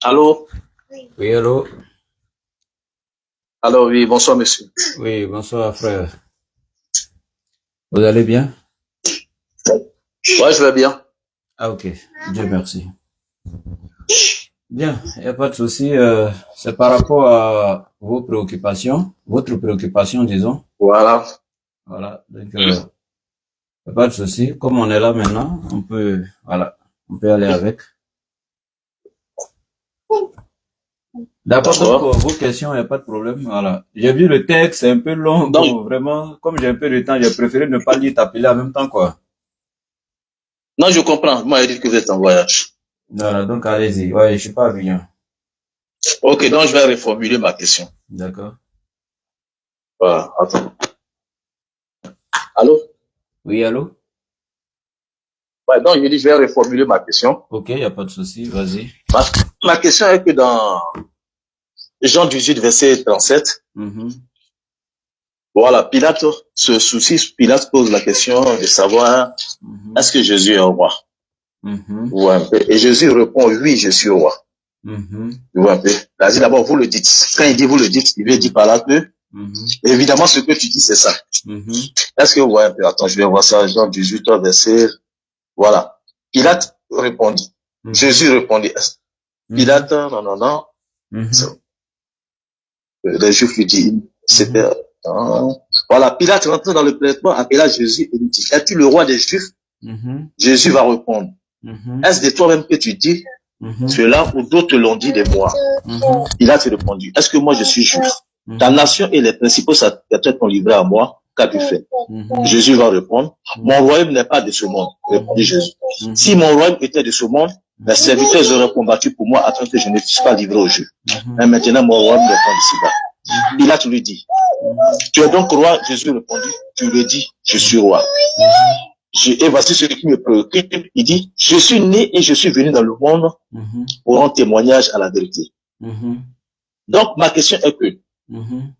Allô? Oui, allô? Allô, oui, bonsoir, monsieur. Oui, bonsoir, frère. Vous allez bien? Ouais, je vais bien. Ah, ok. Dieu merci. Bien, il n'y a pas de souci. C'est par rapport à vos préoccupations, votre préoccupation, disons. Voilà. Voilà. Donc, y a pas de souci. Comme on est là maintenant, voilà, on peut aller avec. D'accord, donc D'accord. pour vos questions, il n'y a pas de problème. Voilà. J'ai vu le texte, c'est un peu long. Donc, Bon, vraiment, comme j'ai un peu de temps, j'ai préféré ne pas lire t'appeler en même temps, quoi. non, je comprends. Moi, il dit que vous êtes en voyage. Voilà, donc allez-y. Ouais, je suis pas avion. Ok, donc je vais reformuler ma question. D'accord. Voilà, attends. Allô? Oui, allô? Ouais, donc je dis, je vais reformuler ma question. Ok, il n'y a pas de souci, vas-y. Ma, ma question est que dans Jean 18, verset 37, Mhm, voilà, Pilate se soucie, Pilate pose la question de savoir, mhm, est-ce que Jésus est roi? mhm, Vous voyez un peu. Et Jésus répond, oui, je suis roi. mhm, Vous voyez un peu. D'abord, vous le dites. Quand il dit vous le dites, il veut dire par là que, mhm, évidemment, ce que tu dis, c'est ça. mhm, Est-ce que vous voyez un peu? Attends, je vais voir ça, Jean 18, verset, voilà. Pilate répondit. mhm, Jésus répondit. mhm, Pilate, non, non, non. mhm, Les Juifs lui disent, c'était, mhm, voilà. Pilate rentre dans le prêtement, appela Jésus et lui dit, es-tu le roi des Juifs? mhm, Jésus va répondre, mhm, est-ce de toi-même que tu dis mhm, cela ou d'autres l'ont dit de moi? mhm, Pilate répondit, est-ce que moi je suis juif? Ta mhm, nation et les principaux sacerdotes t'ont livré à moi. Qu'as-tu fait? mhm, Jésus va répondre, mon royaume n'est pas de ce monde, répondit mhm, Jésus. Si mhm, mon royaume était de ce monde, mes serviteurs auraient combattu pour moi afin que je ne puisse pas livrer aux Juifs. Mais mhm, maintenant, mon royaume n'est pas d'ici-bas. mhm, Pilate lui dit, mhm, tu es donc roi? Jésus répondit, tu le dis, je suis roi. mhm, Et voici ce qui me préoccupe. Il dit, je suis né et je suis venu dans le monde mhm, pour rendre témoignage à la vérité. mhm, Donc, ma question est que, mhm,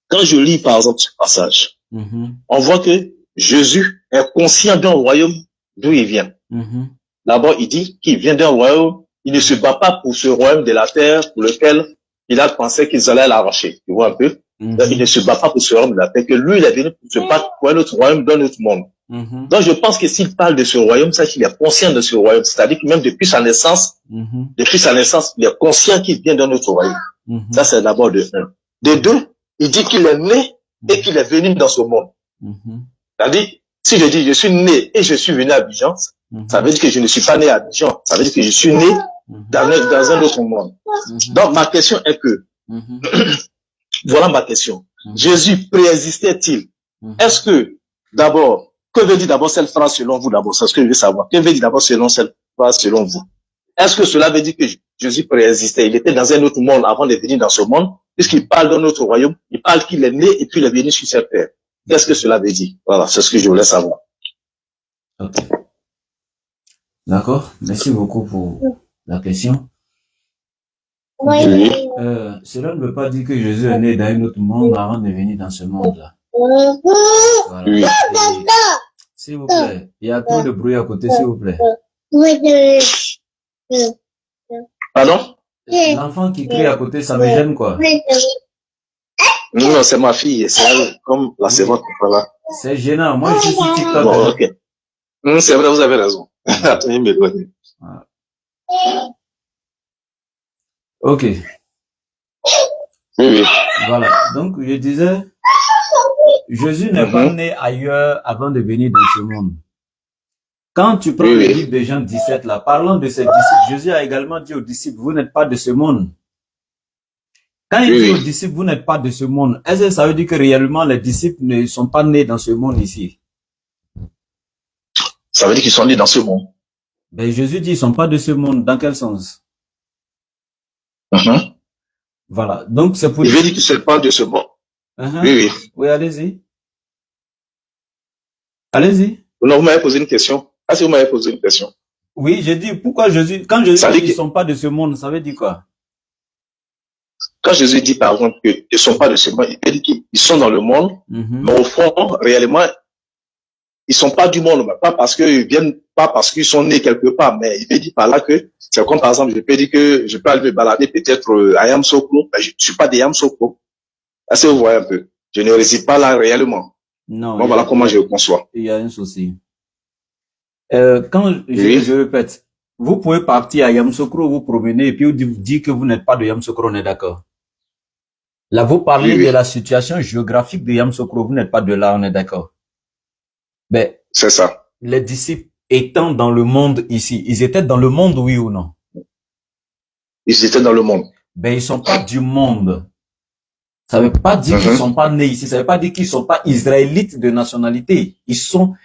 quand je lis par exemple ce passage, mhm, on voit que Jésus est conscient d'un royaume d'où il vient. mhm, D'abord, il dit qu'il vient d'un royaume, il ne se bat pas pour ce royaume de la terre pour lequel il a pensé qu'ils allaient l'arracher. Tu vois un peu? Donc, il ne se bat pas pour ce royaume de la terre, que lui, il est venu pour se battre pour un autre royaume d'un autre monde. mhm, Donc, je pense que s'il parle de ce royaume, c'est qu'il est conscient de ce royaume. C'est-à-dire que même depuis sa naissance, mhm, il est conscient qu'il vient d'un autre royaume. Ça, mhm, c'est d'abord de un. De deux, il dit qu'il est né et qu'il est venu dans ce monde. mhm, C'est-à-dire, si je dis je suis né et je suis venu à Abidjan, ça veut mhm, dire que je ne suis pas né à Abidjan. Ça veut dire que je suis né mhm, dans un autre monde. mhm, Donc, ma question est que, mhm, voilà ma question. mhm, Jésus préexistait-il? mhm. Est-ce que, d'abord, que veut dire d'abord cette phrase selon vous d'abord? C'est ce que je veux savoir. Que veut dire d'abord cette phrase selon vous? Est-ce que cela veut dire que Jésus préexistait? Il était dans un autre monde avant de venir dans ce monde, puisqu'il parle d'un autre royaume. Il parle qu'il est né et puis il est venu sur cette terre. Qu'est-ce que cela veut dire? Voilà, c'est ce que je voulais savoir. Ok. D'accord. Merci beaucoup pour la question. Bien. Oui. Cela ne veut pas dire que Jésus est né dans un autre monde avant de venir dans ce monde-là. Voilà. Oui. S'il vous plaît, il y a trop de bruit à côté, s'il vous plaît. Pardon? L'enfant qui crie à côté, ça me gêne, quoi. Non, c'est ma fille. C'est elle, comme la Oui. servante. Voilà. C'est gênant. Moi, je suis sur TikTok. Bon, ok. C'est vrai, vous avez raison. Attendez, me connaît. Voilà. Ok. Oui, oui. Voilà. Donc, je disais, Jésus n'est pas né ailleurs avant de venir dans ce monde. Quand tu prends le livre de Jean 17, là, parlant de ses disciples, Jésus a également dit aux disciples, vous n'êtes pas de ce monde. Quand il dit aux disciples, vous n'êtes pas de ce monde, est-ce que ça veut dire que réellement les disciples ne sont pas nés dans ce monde ici? Ça veut dire qu'ils sont nés dans ce monde. Ben, Jésus dit, ils sont pas de ce monde. Dans quel sens? Voilà. Donc, c'est pour il veut dire qu'ils ne sont pas de ce monde. Oui. Oui, allez-y. Allez-y. Non, vous m'avez posé une question. Ah, si vous m'avez posé une question. Oui, j'ai dit, pourquoi Jésus, quand Jésus dit qu'ils ne sont pas de ce monde, ça veut dire quoi? Quand Jésus dit, par exemple, qu'ils ne sont pas de ce monde, il dit qu'ils sont dans le monde, mais au fond, réellement, ils sont pas du monde, pas parce qu'ils viennent, pas parce qu'ils sont nés quelque part, mais il veut dire par là que, c'est comme par exemple, je peux dire que je peux aller me balader peut-être à Yamoussoukro, mais je ne suis pas de Yamoussoukro. Est-ce que vous voyez un peu? Je ne réside pas là réellement. Non. Bon, voilà comment je le conçois. Il y a un souci. Quand je répète, vous pouvez partir à Yamoussoukro, vous promener, et puis vous dire que vous n'êtes pas de Yamoussoukro, on est d'accord? Là, vous parlez de la situation géographique de Yamoussoukro, vous n'êtes pas de là, on est d'accord? Ben, c'est ça. Les disciples étant dans le monde ici, ils étaient dans le monde, oui ou non? Ils étaient dans le monde. Ben, ils sont pas du monde. Ça veut pas dire qu'ils sont pas nés ici. Ça veut pas dire qu'ils sont pas israélites de nationalité. Ils sont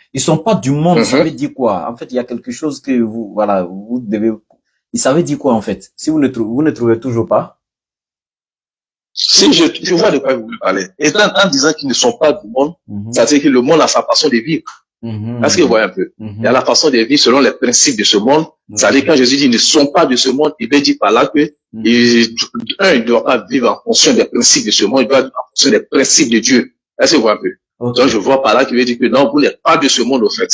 pas du monde. Ça veut dire quoi? En fait, il y a quelque chose que vous devez, ça veut dire quoi, en fait? Si vous ne trouvez toujours pas? Si je vois de quoi vous parlez. Et en disant qu'ils ne sont pas du monde, ça veut dire que le monde a sa façon de vivre. Est-ce que vous voyez un peu? Il y a la façon de vivre selon les principes de ce monde. Ça veut dire quand Jésus dit ils ne sont pas de ce monde, il veut dire par là que il ne doit pas vivre en fonction des principes de ce monde, il doit vivre en fonction des principes de Dieu. Est-ce que vous voyez un peu? Donc je vois par là qu'il veut dire que non, vous n'êtes pas de ce monde au fait.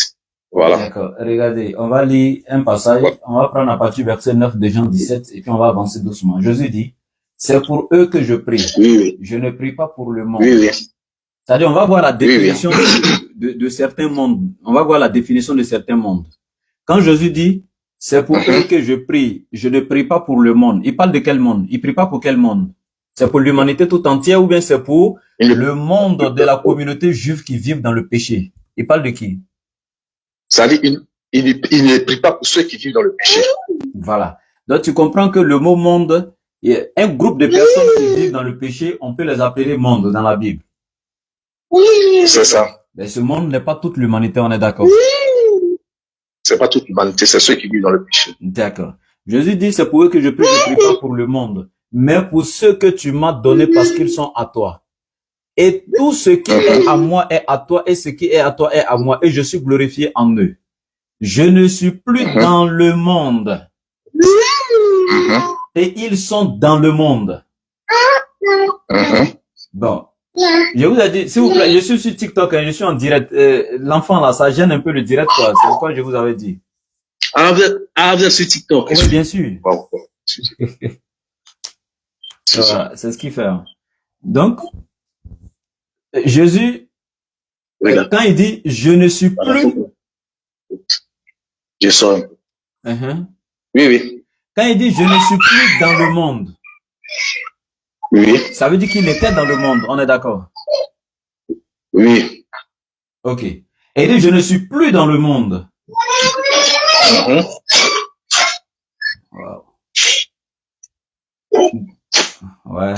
Voilà. D'accord. Regardez, on va lire un passage, on va prendre à partir du verset 9 de Jean 17 et puis on va avancer doucement. Jésus dit, c'est pour eux que je prie. Oui. Je ne prie pas pour le monde. Oui. C'est-à-dire, on va voir la définition de certains mondes. On va voir la définition de certains mondes. Quand Jésus dit, c'est pour eux que je prie, je ne prie pas pour le monde. Il parle de quel monde? Il prie pas pour quel monde? C'est pour l'humanité tout entière ou bien c'est pour le monde de la communauté juive qui vivent dans le péché? Il parle de qui? Ça dit, il ne prie pas pour ceux qui vivent dans le péché. Voilà. Donc, tu comprends que le mot monde, un groupe de personnes qui vivent dans le péché, on peut les appeler monde dans la Bible. C'est ça. Mais ce monde n'est pas toute l'humanité, on est d'accord? C'est pas toute l'humanité, c'est ceux qui vivent dans le péché. D'accord. Jésus dit, c'est pour eux que je prie pas pour le monde, mais pour ceux que tu m'as donnés parce qu'ils sont à toi. Et tout ce qui est à moi est à toi, et ce qui est à toi est à moi, et je suis glorifié en eux. Je ne suis plus dans le monde. Et ils sont dans le monde. Bon. Je vous ai dit, s'il vous plaît, je suis sur TikTok, je suis en direct. L'enfant là, ça gêne un peu le direct, quoi. C'est pourquoi je vous avais dit. Vous êtes sur TikTok? Oui, bien sûr. Wow. Voilà, c'est ce qu'il fait. Donc, Jésus, quand il dit, je ne suis plus. Je sens. Oui. Quand il dit, je ne suis plus dans le monde. Oui. Ça veut dire qu'il était dans le monde, on est d'accord? Oui. Ok. Et il dit, je ne suis plus dans le monde. Wow. Ouais.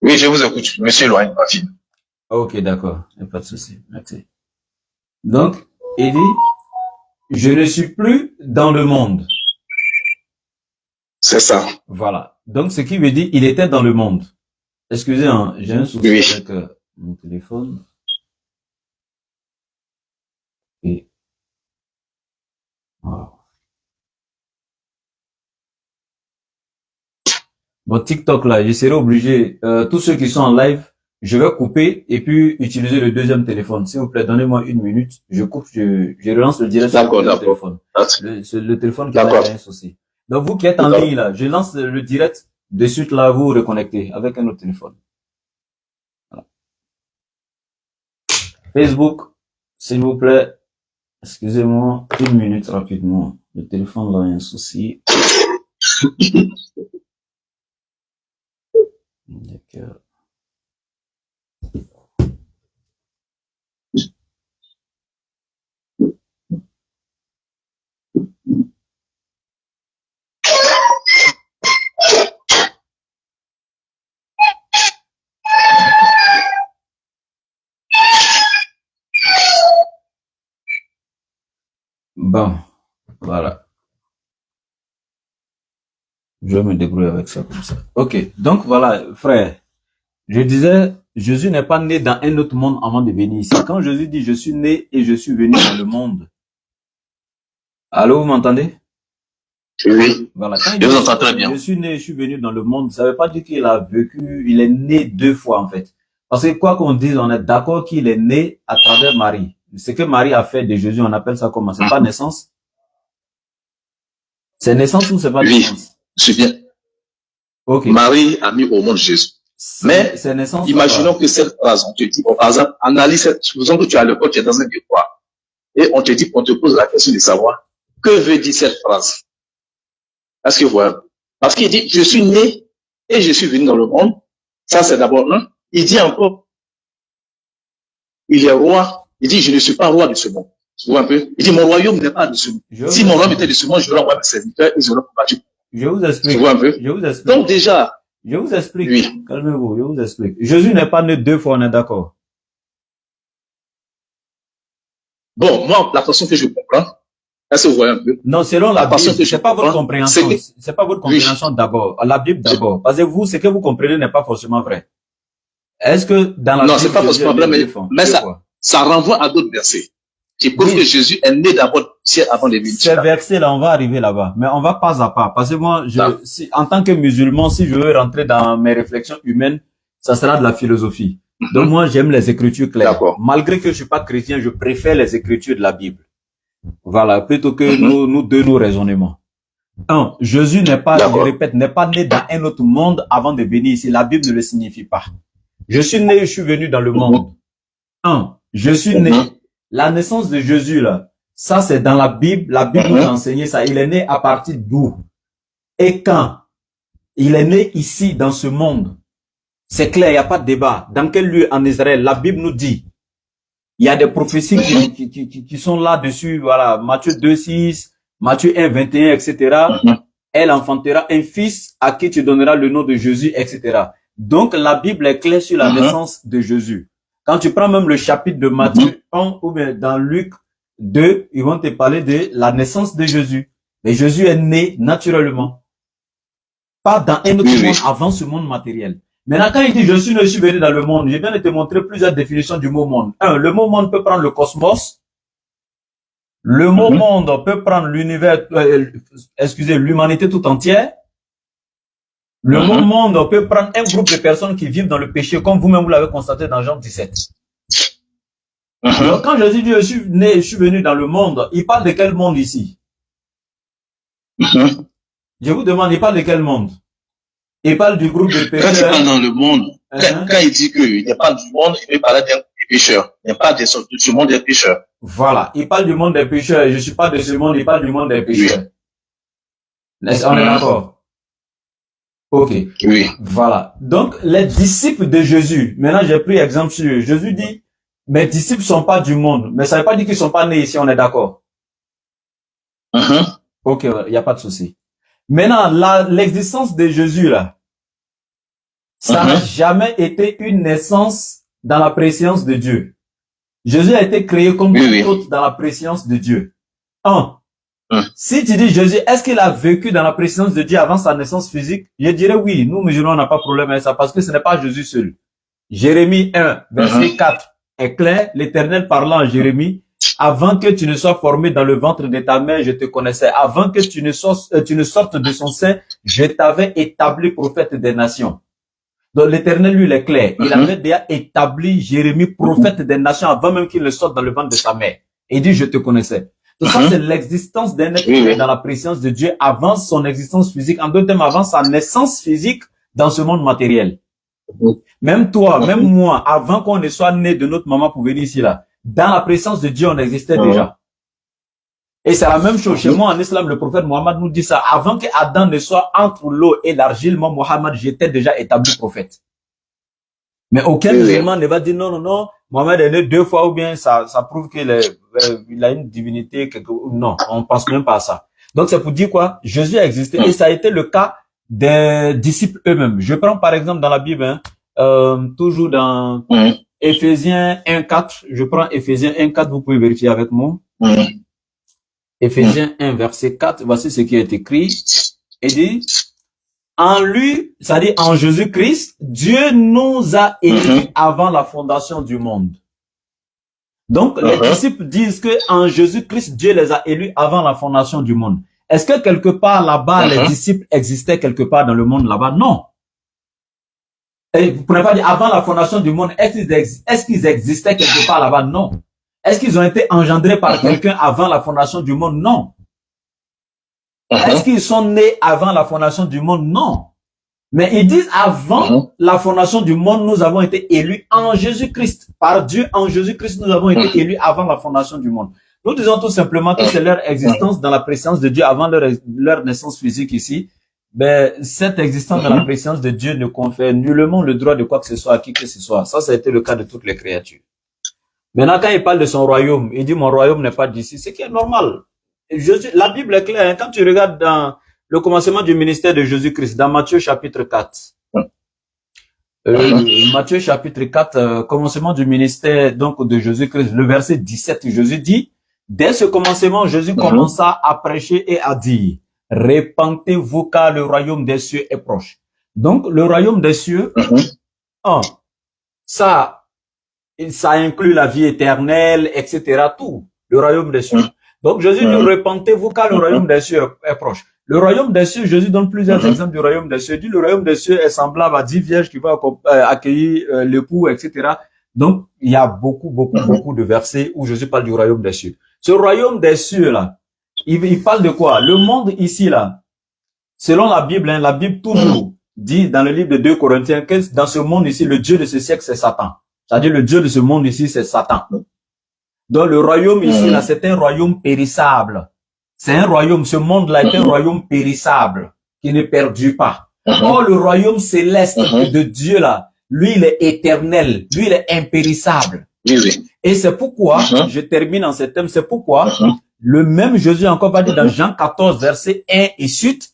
Oui, je vous écoute. Monsieur Loin, ma fille. Ok, d'accord. Il n'y a pas de souci. Merci. Donc, il dit, je ne suis plus dans le monde. C'est ça. Voilà. Donc, ce qui veut dire, il était dans le monde. Excusez, hein, j'ai un souci avec mon téléphone. Et voilà. Bon, TikTok là, je serai obligé, tous ceux qui sont en live, je vais couper et puis utiliser le deuxième téléphone. S'il vous plaît, donnez-moi une minute. Je coupe, je relance le direct sur le téléphone. Le téléphone qui a un souci. Donc, vous qui êtes en ligne là, je lance le direct. De suite là, vous vous reconnectez avec un autre téléphone. Voilà. Facebook, s'il vous plaît, excusez-moi, une minute rapidement. Le téléphone là a un souci. D'accord. Bon, voilà. Je vais me débrouiller avec ça comme ça. Ok, donc voilà, frère. Je disais, Jésus n'est pas né dans un autre monde avant de venir ici. Quand Jésus dit, je suis né et je suis venu dans le monde. Allô, vous m'entendez? Oui. Voilà. Quand il dit, je suis né et je suis venu dans le monde, ça ne veut pas dire qu'il a vécu, il est né deux fois en fait. Parce que quoi qu'on dise, on est d'accord qu'il est né à travers Marie. Ce que Marie a fait de Jésus, on appelle ça comment? C'est pas naissance? C'est naissance ou c'est pas naissance? C'est bien. Ok. Marie a mis au monde Jésus. Mais c'est naissance, imaginons que cette phrase, on te dit, par exemple, analyse cette, supposons que tu as le code, tu es dans un devoir, et on te dit, on te pose la question de savoir, que veut dire cette phrase? Est-ce que vous voyez? Parce qu'il dit, je suis né et je suis venu dans le monde. Ça, c'est d'abord un. Il dit encore, il est roi. Il dit, je ne suis pas roi de ce monde. Tu vois un peu? Il dit, mon royaume n'est pas de ce monde. Si mon royaume était de ce monde, je l'aurais mes serviteurs, ils auraient combattu. Je vous explique. Tu vois un peu? Je vous explique. Donc déjà, je vous explique. Oui. Calmez-vous, je vous explique. Jésus n'est pas né 2 fois, on est d'accord. Bon, moi, la façon que je comprends, est-ce que vous voyez un peu? Non, selon la Bible, c'est pas votre compréhension. C'est pas votre compréhension d'abord. La Bible d'abord. Parce que vous, ce que vous comprenez n'est pas forcément vrai. Est-ce que dans la Bible, non, c'est pas forcément vrai, mais ça renvoie à d'autres versets. Qui prouvent que Jésus est né d'abord avant de venir. Ces versets-là, on va arriver là-bas. Mais on va pas à pas. Parce que moi, en tant que musulman, si je veux rentrer dans mes réflexions humaines, ça sera de la philosophie. Donc moi, j'aime les écritures claires. Malgré que je suis pas chrétien, je préfère les écritures de la Bible. Voilà, plutôt que nos raisonnements. Jésus n'est pas, je répète, n'est pas né dans un autre monde avant de venir ici. La Bible ne le signifie pas. Je suis né, je suis venu dans le monde. Je suis né. La naissance de Jésus, là, ça c'est dans la Bible. La Bible nous a enseigné ça. Il est né à partir d'où? Et quand? Il est né ici, dans ce monde. C'est clair, il n'y a pas de débat. Dans quel lieu en Israël? La Bible nous dit. Il y a des prophéties qui sont là-dessus. Voilà, Matthieu 2,6, Matthieu 1,21, etc. Elle enfantera un fils à qui tu donneras le nom de Jésus, etc. Donc, la Bible est claire sur la naissance de Jésus. Quand tu prends même le chapitre de Matthieu 1 ou bien dans Luc 2, ils vont te parler de la naissance de Jésus. Mais Jésus est né naturellement. Pas dans un autre monde avant ce monde matériel. Maintenant, quand il dit je suis venu dans le monde, je viens de te montrer plusieurs définitions du mot monde. Le mot monde peut prendre le cosmos. Le mot monde peut prendre l'univers, l'humanité tout entière. Le mot monde peut prendre un groupe de personnes qui vivent dans le péché, comme vous-même vous l'avez constaté dans Jean 17. Donc, quand Jésus dit je suis né, je suis venu dans le monde, il parle de quel monde ici? Je vous demande, il parle de quel monde? Il parle du groupe de pécheurs. Quand il parle dans le monde, quand il dit qu'il n'est pas du monde, il parle des pécheurs. Il n'est pas de ce monde des pécheurs. Voilà, il parle du monde des pécheurs. Je ne suis pas de ce monde, il parle du monde des pécheurs. On est d'accord? Ok. Oui. Voilà. Donc, les disciples de Jésus, maintenant j'ai pris exemple sur eux. Jésus dit, mes disciples sont pas du monde, mais ça ne veut pas dire qu'ils sont pas nés ici, on est d'accord? Ok, il n'y a pas de souci. Maintenant, l'existence de Jésus, là, ça n'a jamais été une naissance dans la préscience de Dieu. Jésus a été créé comme tout autre dans la préscience de Dieu. Si tu dis Jésus, est-ce qu'il a vécu dans la préscience de Dieu avant sa naissance physique? Je dirais oui, nous musulmans, on n'a pas de problème avec ça parce que ce n'est pas Jésus seul. Jérémie 1, verset 4 est clair, l'Éternel parlant à Jérémie, avant que tu ne sois formé dans le ventre de ta mère, je te connaissais. Avant que tu ne sortes de son sein, je t'avais établi prophète des nations. Donc l'Éternel, lui, il est clair. Il avait déjà établi Jérémie prophète des nations avant même qu'il ne sorte dans le ventre de sa mère. Et il dit, je te connaissais. Donc ça, c'est l'existence d'un être dans la présence de Dieu avant son existence physique. En d'autres termes, avant sa naissance physique dans ce monde matériel. Même toi, même moi, avant qu'on ne soit né de notre maman pour venir ici, là, dans la présence de Dieu, on existait déjà. Et c'est la même chose. Chez moi, en islam, le prophète Mohammed nous dit ça. Avant que Adam ne soit entre l'eau et l'argile, moi, Mohammed, j'étais déjà établi prophète. Mais aucun musulman ne va dire non, non, non, Mohammed est né 2 fois ou bien ça prouve qu'il a une divinité. Non, on pense même pas à ça. Donc c'est pour dire quoi? Jésus a existé et ça a été le cas des disciples eux-mêmes. Je prends par exemple dans la Bible, toujours dans Éphésiens 1.4, je prends Éphésiens 1.4, vous pouvez vérifier avec moi. Éphésiens 1, verset 4, voici ce qui est écrit. Il dit, en lui, c'est-à-dire en Jésus-Christ, Dieu nous a élus avant la fondation du monde. Donc, les disciples disent que en Jésus-Christ, Dieu les a élus avant la fondation du monde. Est-ce que quelque part là-bas, les disciples existaient quelque part dans le monde là-bas? Non. Et vous ne pouvez pas dire avant la fondation du monde, est-ce qu'ils existaient quelque part là-bas? Non. Est-ce qu'ils ont été engendrés par quelqu'un avant la fondation du monde? Non. Est-ce qu'ils sont nés avant la fondation du monde? Non. Mais ils disent avant la fondation du monde, nous avons été élus en Jésus-Christ. Par Dieu, en Jésus-Christ, nous avons été élus avant la fondation du monde. Nous disons tout simplement que c'est leur existence dans la présence de Dieu avant leur naissance physique ici. Ben, cette existence dans la présence de Dieu ne confère nullement le droit de quoi que ce soit à qui que ce soit. Ça a été le cas de toutes les créatures. Maintenant, quand il parle de son royaume, il dit mon royaume n'est pas d'ici, ce qui est normal. La Bible est claire, hein, quand tu regardes dans le commencement du ministère de Jésus-Christ, dans Matthieu chapitre 4. Matthieu chapitre 4, commencement du ministère donc de Jésus-Christ, le verset 17, Jésus dit, dès ce commencement, Jésus commença à prêcher et à dire, répentez-vous car le royaume des cieux est proche. Donc, le royaume des cieux, ça inclut la vie éternelle, etc. Tout, le royaume des cieux. Donc, Jésus dit, répentez-vous car le royaume des cieux est proche. Le royaume des cieux, Jésus donne plusieurs exemples du royaume des cieux. Il dit, le royaume des cieux est semblable à 10 vierges qui vont accueillir l'époux, etc. Donc, il y a beaucoup de versets où Jésus parle du royaume des cieux. Ce royaume des cieux, là, il parle de quoi? Le monde ici, là, selon la Bible, hein, la Bible toujours dit dans le livre de 2 Corinthiens que dans ce monde ici, le Dieu de ce siècle, c'est Satan. C'est-à-dire le Dieu de ce monde ici, c'est Satan. Donc le royaume ici, là, c'est un royaume périssable. C'est un royaume, ce monde-là est un royaume périssable, qui ne perdure pas. Or, le royaume céleste de Dieu, là, lui, il est éternel, lui, il est impérissable. Et c'est pourquoi, je termine en ce thème, c'est pourquoi le même Jésus encore va dire dans Jean 14, verset 1 et suite,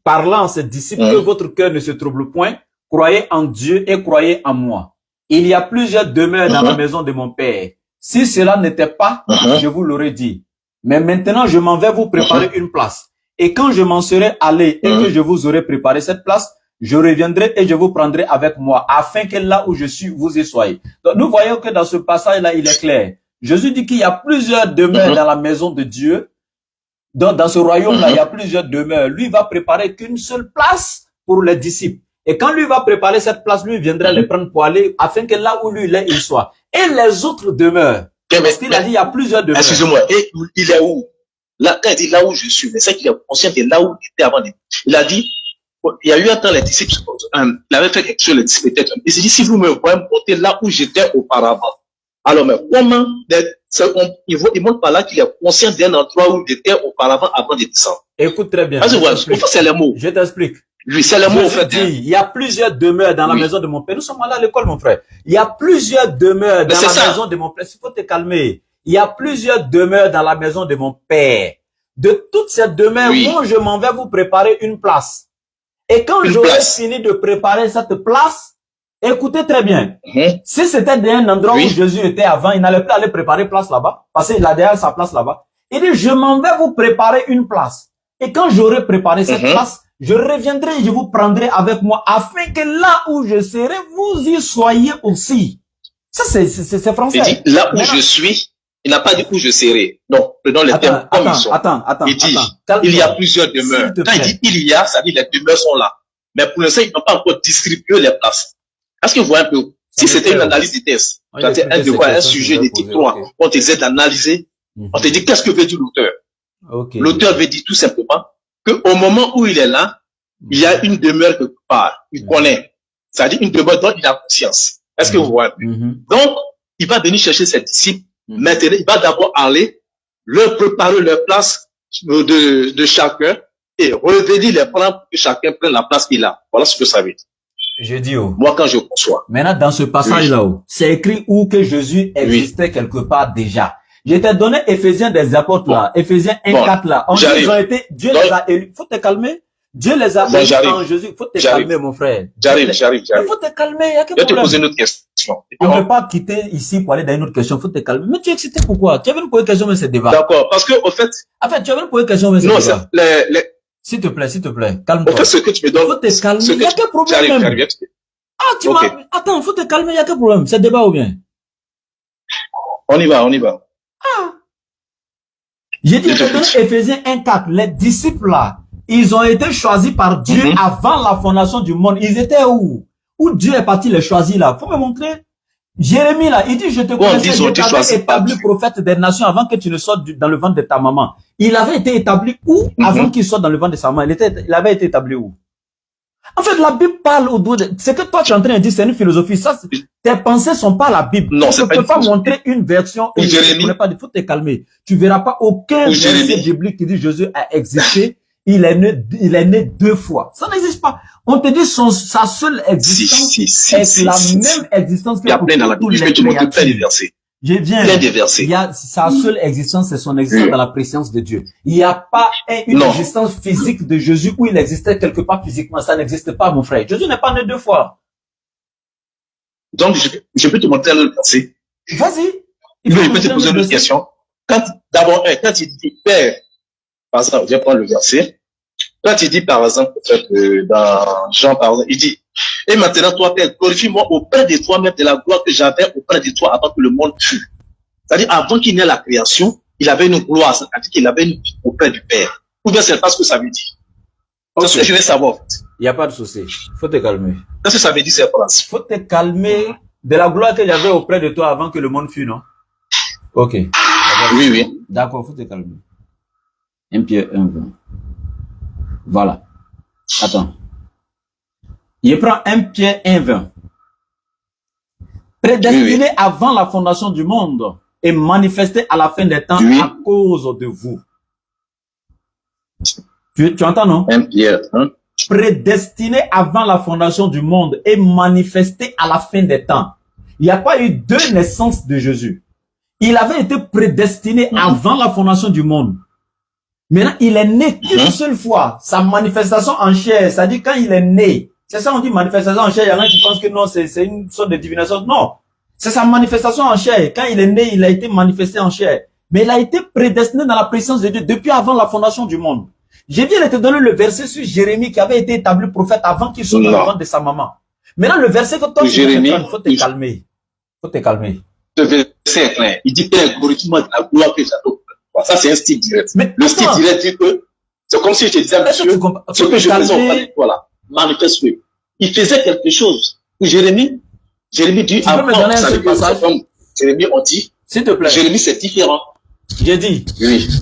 parlant à ses disciples, que votre cœur ne se trouble point, croyez en Dieu et croyez en moi. Il y a plusieurs demeures dans la maison de mon Père. Si cela n'était pas, je vous l'aurais dit. Mais maintenant, je m'en vais vous préparer une place. Et quand je m'en serai allé et que je vous aurai préparé cette place, je reviendrai et je vous prendrai avec moi, afin que là où je suis, vous y soyez. Donc, nous voyons que dans ce passage-là, il est clair. Jésus dit qu'il y a plusieurs demeures dans la maison de Dieu. Donc, dans ce royaume-là, il y a plusieurs demeures. Lui va préparer qu'une seule place pour les disciples. Et quand lui va préparer cette place, lui viendra les prendre pour aller, afin que là où lui il est, il soit. Et les autres demeures. Parce qu'il a dit, il y a plusieurs demeures. Excusez-moi, et il est où? Là, quand il dit là où je suis, mais c'est qu'il est conscient de là où il était avant. Il a dit, il y a eu un temps, les disciples, il avait fait quelque chose, les disciples étaient. Il s'est dit, si vous me voyez monter là où j'étais auparavant. Alors, mais comment, il montre par là qu'il est conscient d'un endroit où il était auparavant avant de descendre. Écoute très bien. Parce que, c'est les mots. Je t'explique. Lui, c'est le mot, en fait. Il y a plusieurs demeures dans la maison de mon père. Nous sommes allés à l'école, mon frère. Il y a plusieurs demeures dans la maison de mon père. Il faut te calmer. Il y a plusieurs demeures dans la maison de mon père. De toutes ces demeures, moi, je m'en vais vous préparer une place. Et quand j'aurai fini de préparer cette place, écoutez très bien. Si c'était un endroit où Jésus était avant, il n'allait plus aller préparer place là-bas, parce qu'il a déjà sa place là-bas. Il dit, je m'en vais vous préparer une place. Et quand j'aurai préparé cette place, je reviendrai et je vous prendrai avec moi, afin que là où je serai, vous y soyez aussi. Ça, c'est français. Il dit, là où je suis, il n'a pas dit où je serai. Donc, prenons les termes comme ils sont. Il dit, il y a plusieurs demeures. Quand il dit il y a, ça dit les demeures sont là. Mais pour l'instant, ils n'ont pas encore distribué les places. Est-ce que vous voyez un peu? Si c'était une analyse de test, c'est un devoir, un sujet de titre 3, on te dit d'analyser, on te dit qu'est-ce que veut dire l'auteur? L'auteur veut dire tout simplement qu'au moment où il est là, il y a une demeure quelque part. Il connaît. C'est-à-dire une demeure dont il a conscience. Est-ce que vous voyez? Donc, il va venir chercher ses disciples. Maintenant, il va d'abord aller leur préparer leur place de chacun et revenir les prendre pour que chacun prenne la place qu'il a. Voilà ce que ça veut dire. Je dis moi, quand je conçois. Maintenant, dans ce passage-là, c'est écrit où que Jésus existait quelque part déjà. Je t'ai donné Éphésiens des apôtres là, Éphésiens 1:4 là. Ils ont été, Dieu les a élus. Faut te calmer. Dieu les a élus en Jésus. Faut te calmer, mon frère. J'arrive. Il faut te calmer. Il y a quel problème? Je vais te poser une autre question. On ne peut pas quitter ici pour aller dans une autre question. Faut te calmer. Mais tu es excité pourquoi? Tu avais une question, mais c'est débat. D'accord. Parce que, au fait. En fait, tu avais une question, mais c'est débat. Non, s'il te plaît, calme-toi. Au fait, ce que tu me donnes. Faut te calmer. Il y a quel problème? J'arrive. Ah, tu m'as, attends, faut te calmer. Il y a quel problème? C'est débat ou bien? On y va. Ah. J'ai dit que Éphésiens 1:4, les disciples là, ils ont été choisis par Dieu avant la fondation du monde. Ils étaient où? où Dieu est parti les choisir là. Faut me montrer. Jérémie là, il dit, je te connaissais, je t'avais établi prophète des nations avant que tu ne sortes dans le ventre de ta maman. Il avait été établi où avant qu'il sorte dans le ventre de sa maman? Il avait été établi où? En fait, la Bible parle au doigt de... Ce que toi tu es en train de dire, c'est une philosophie. Ça, tes pensées sont pas la Bible. Non, tu ne peux pas montrer une version où il faut te calmer. Tu verras pas aucun verset biblique qui dit Jésus a existé. Il est né 2 fois. Ça n'existe pas. On te dit sa seule existence est la même existence que tous les créatures. Je viens. Sa seule existence, c'est son existence dans la présence de Dieu. Il n'y a pas une existence physique de Jésus où il existait quelque part physiquement. Ça n'existe pas, mon frère. Jésus n'est pas né 2 fois. Donc, je peux te montrer le verset. Vas-y. Je peux te poser une question. D'abord, quand il dit Père, par exemple, je vais prendre le verset. Quand il dit, par exemple, dans Jean, par exemple, il dit, et maintenant, toi, Père, glorifie-moi auprès de toi, même de la gloire que j'avais auprès de toi avant que le monde fût. C'est-à-dire, avant qu'il n'ait la création, il avait une gloire, c'est-à-dire qu'il avait une vie auprès du Père. Ou bien c'est pas ce que ça veut dire. C'est ce que je vais savoir. Il n'y a pas de souci. Faut te calmer. Qu'est-ce que ça veut dire, cette phrase? Faut te calmer de la gloire que j'avais auprès de toi avant que le monde fût, non? Ok. Oui, oui. D'accord, faut te calmer. 1 Pierre 1, 20. Voilà. Attends. Il prend 1 Pierre 1, 20. Prédestiné avant la fondation du monde et manifesté à la fin des temps à cause de vous. Tu entends, non? 1 Pierre 1. Prédestiné avant la fondation du monde et manifesté à la fin des temps. Il n'y a pas eu 2 naissances de Jésus. Il avait été prédestiné avant la fondation du monde. Maintenant, il est né qu'une seule fois. Sa manifestation en chair, c'est-à-dire quand il est né. C'est ça, on dit manifestation en chair. Il y en a qui pensent que non, c'est une sorte de divination. Non. C'est sa manifestation en chair. Quand il est né, il a été manifesté en chair. Mais il a été prédestiné dans la présence de Dieu depuis avant la fondation du monde. Je viens de te donner le verset sur Jérémie qui avait été établi prophète avant qu'il soit dans le ventre de sa maman. Maintenant, le verset que toi, tu faut te calmer. Faut te calmer. Le verset est clair. Il dit, Père, glorifie-moi de la gloire que j'adore. Ça, c'est un style direct. Mais le style direct dit que c'est comme si je te disais, monsieur, ce que je faisais auprès de toi là, manifeste-le. Il faisait quelque chose. Jérémie dit, avant, ça veut dire, comme Jérémie, on dit, s'il te plaît. Jérémie, c'est différent. J'ai dit,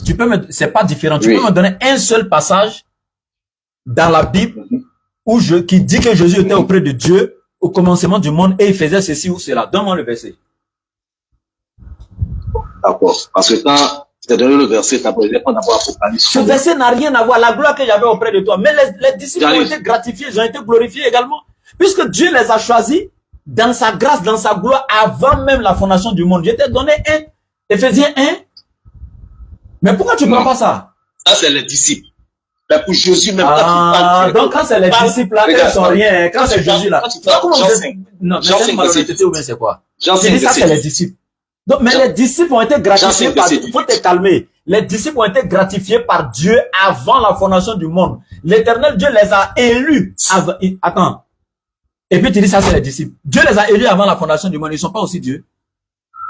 tu peux c'est pas différent. Tu peux me donner un seul passage dans la Bible qui dit que Jésus était auprès de Dieu au commencement du monde et il faisait ceci ou cela. Donne-moi le verset. D'accord. Parce que quand je t'ai donné le verset, tu as besoin d'avoir Apocalypse. Ce verset n'a rien à voir. La gloire que j'avais auprès de toi. Mais les disciples ont été gratifiés, ils ont été glorifiés également. Puisque Dieu les a choisis dans sa grâce, dans sa gloire, avant même la fondation du monde. Je t'ai donné Éphésiens 1. Mais pourquoi tu ne prends pas ça? Ça, c'est les disciples. Mais pour Jésus, même donc quand c'est les disciples là, ils sont rien. Quand c'est Jésus là. Non, mais c'est malhonnêteté ou bien c'est quoi? J'ai dit ça, c'est les disciples. Donc, mais les disciples ont été gratifiés par Dieu. Faut te calmer. Les disciples ont été gratifiés par Dieu avant la fondation du monde. L'Éternel Dieu les a élus. Attends. Et puis tu dis ça, c'est les disciples. Dieu les a élus avant la fondation du monde. Ils ne sont pas aussi Dieu.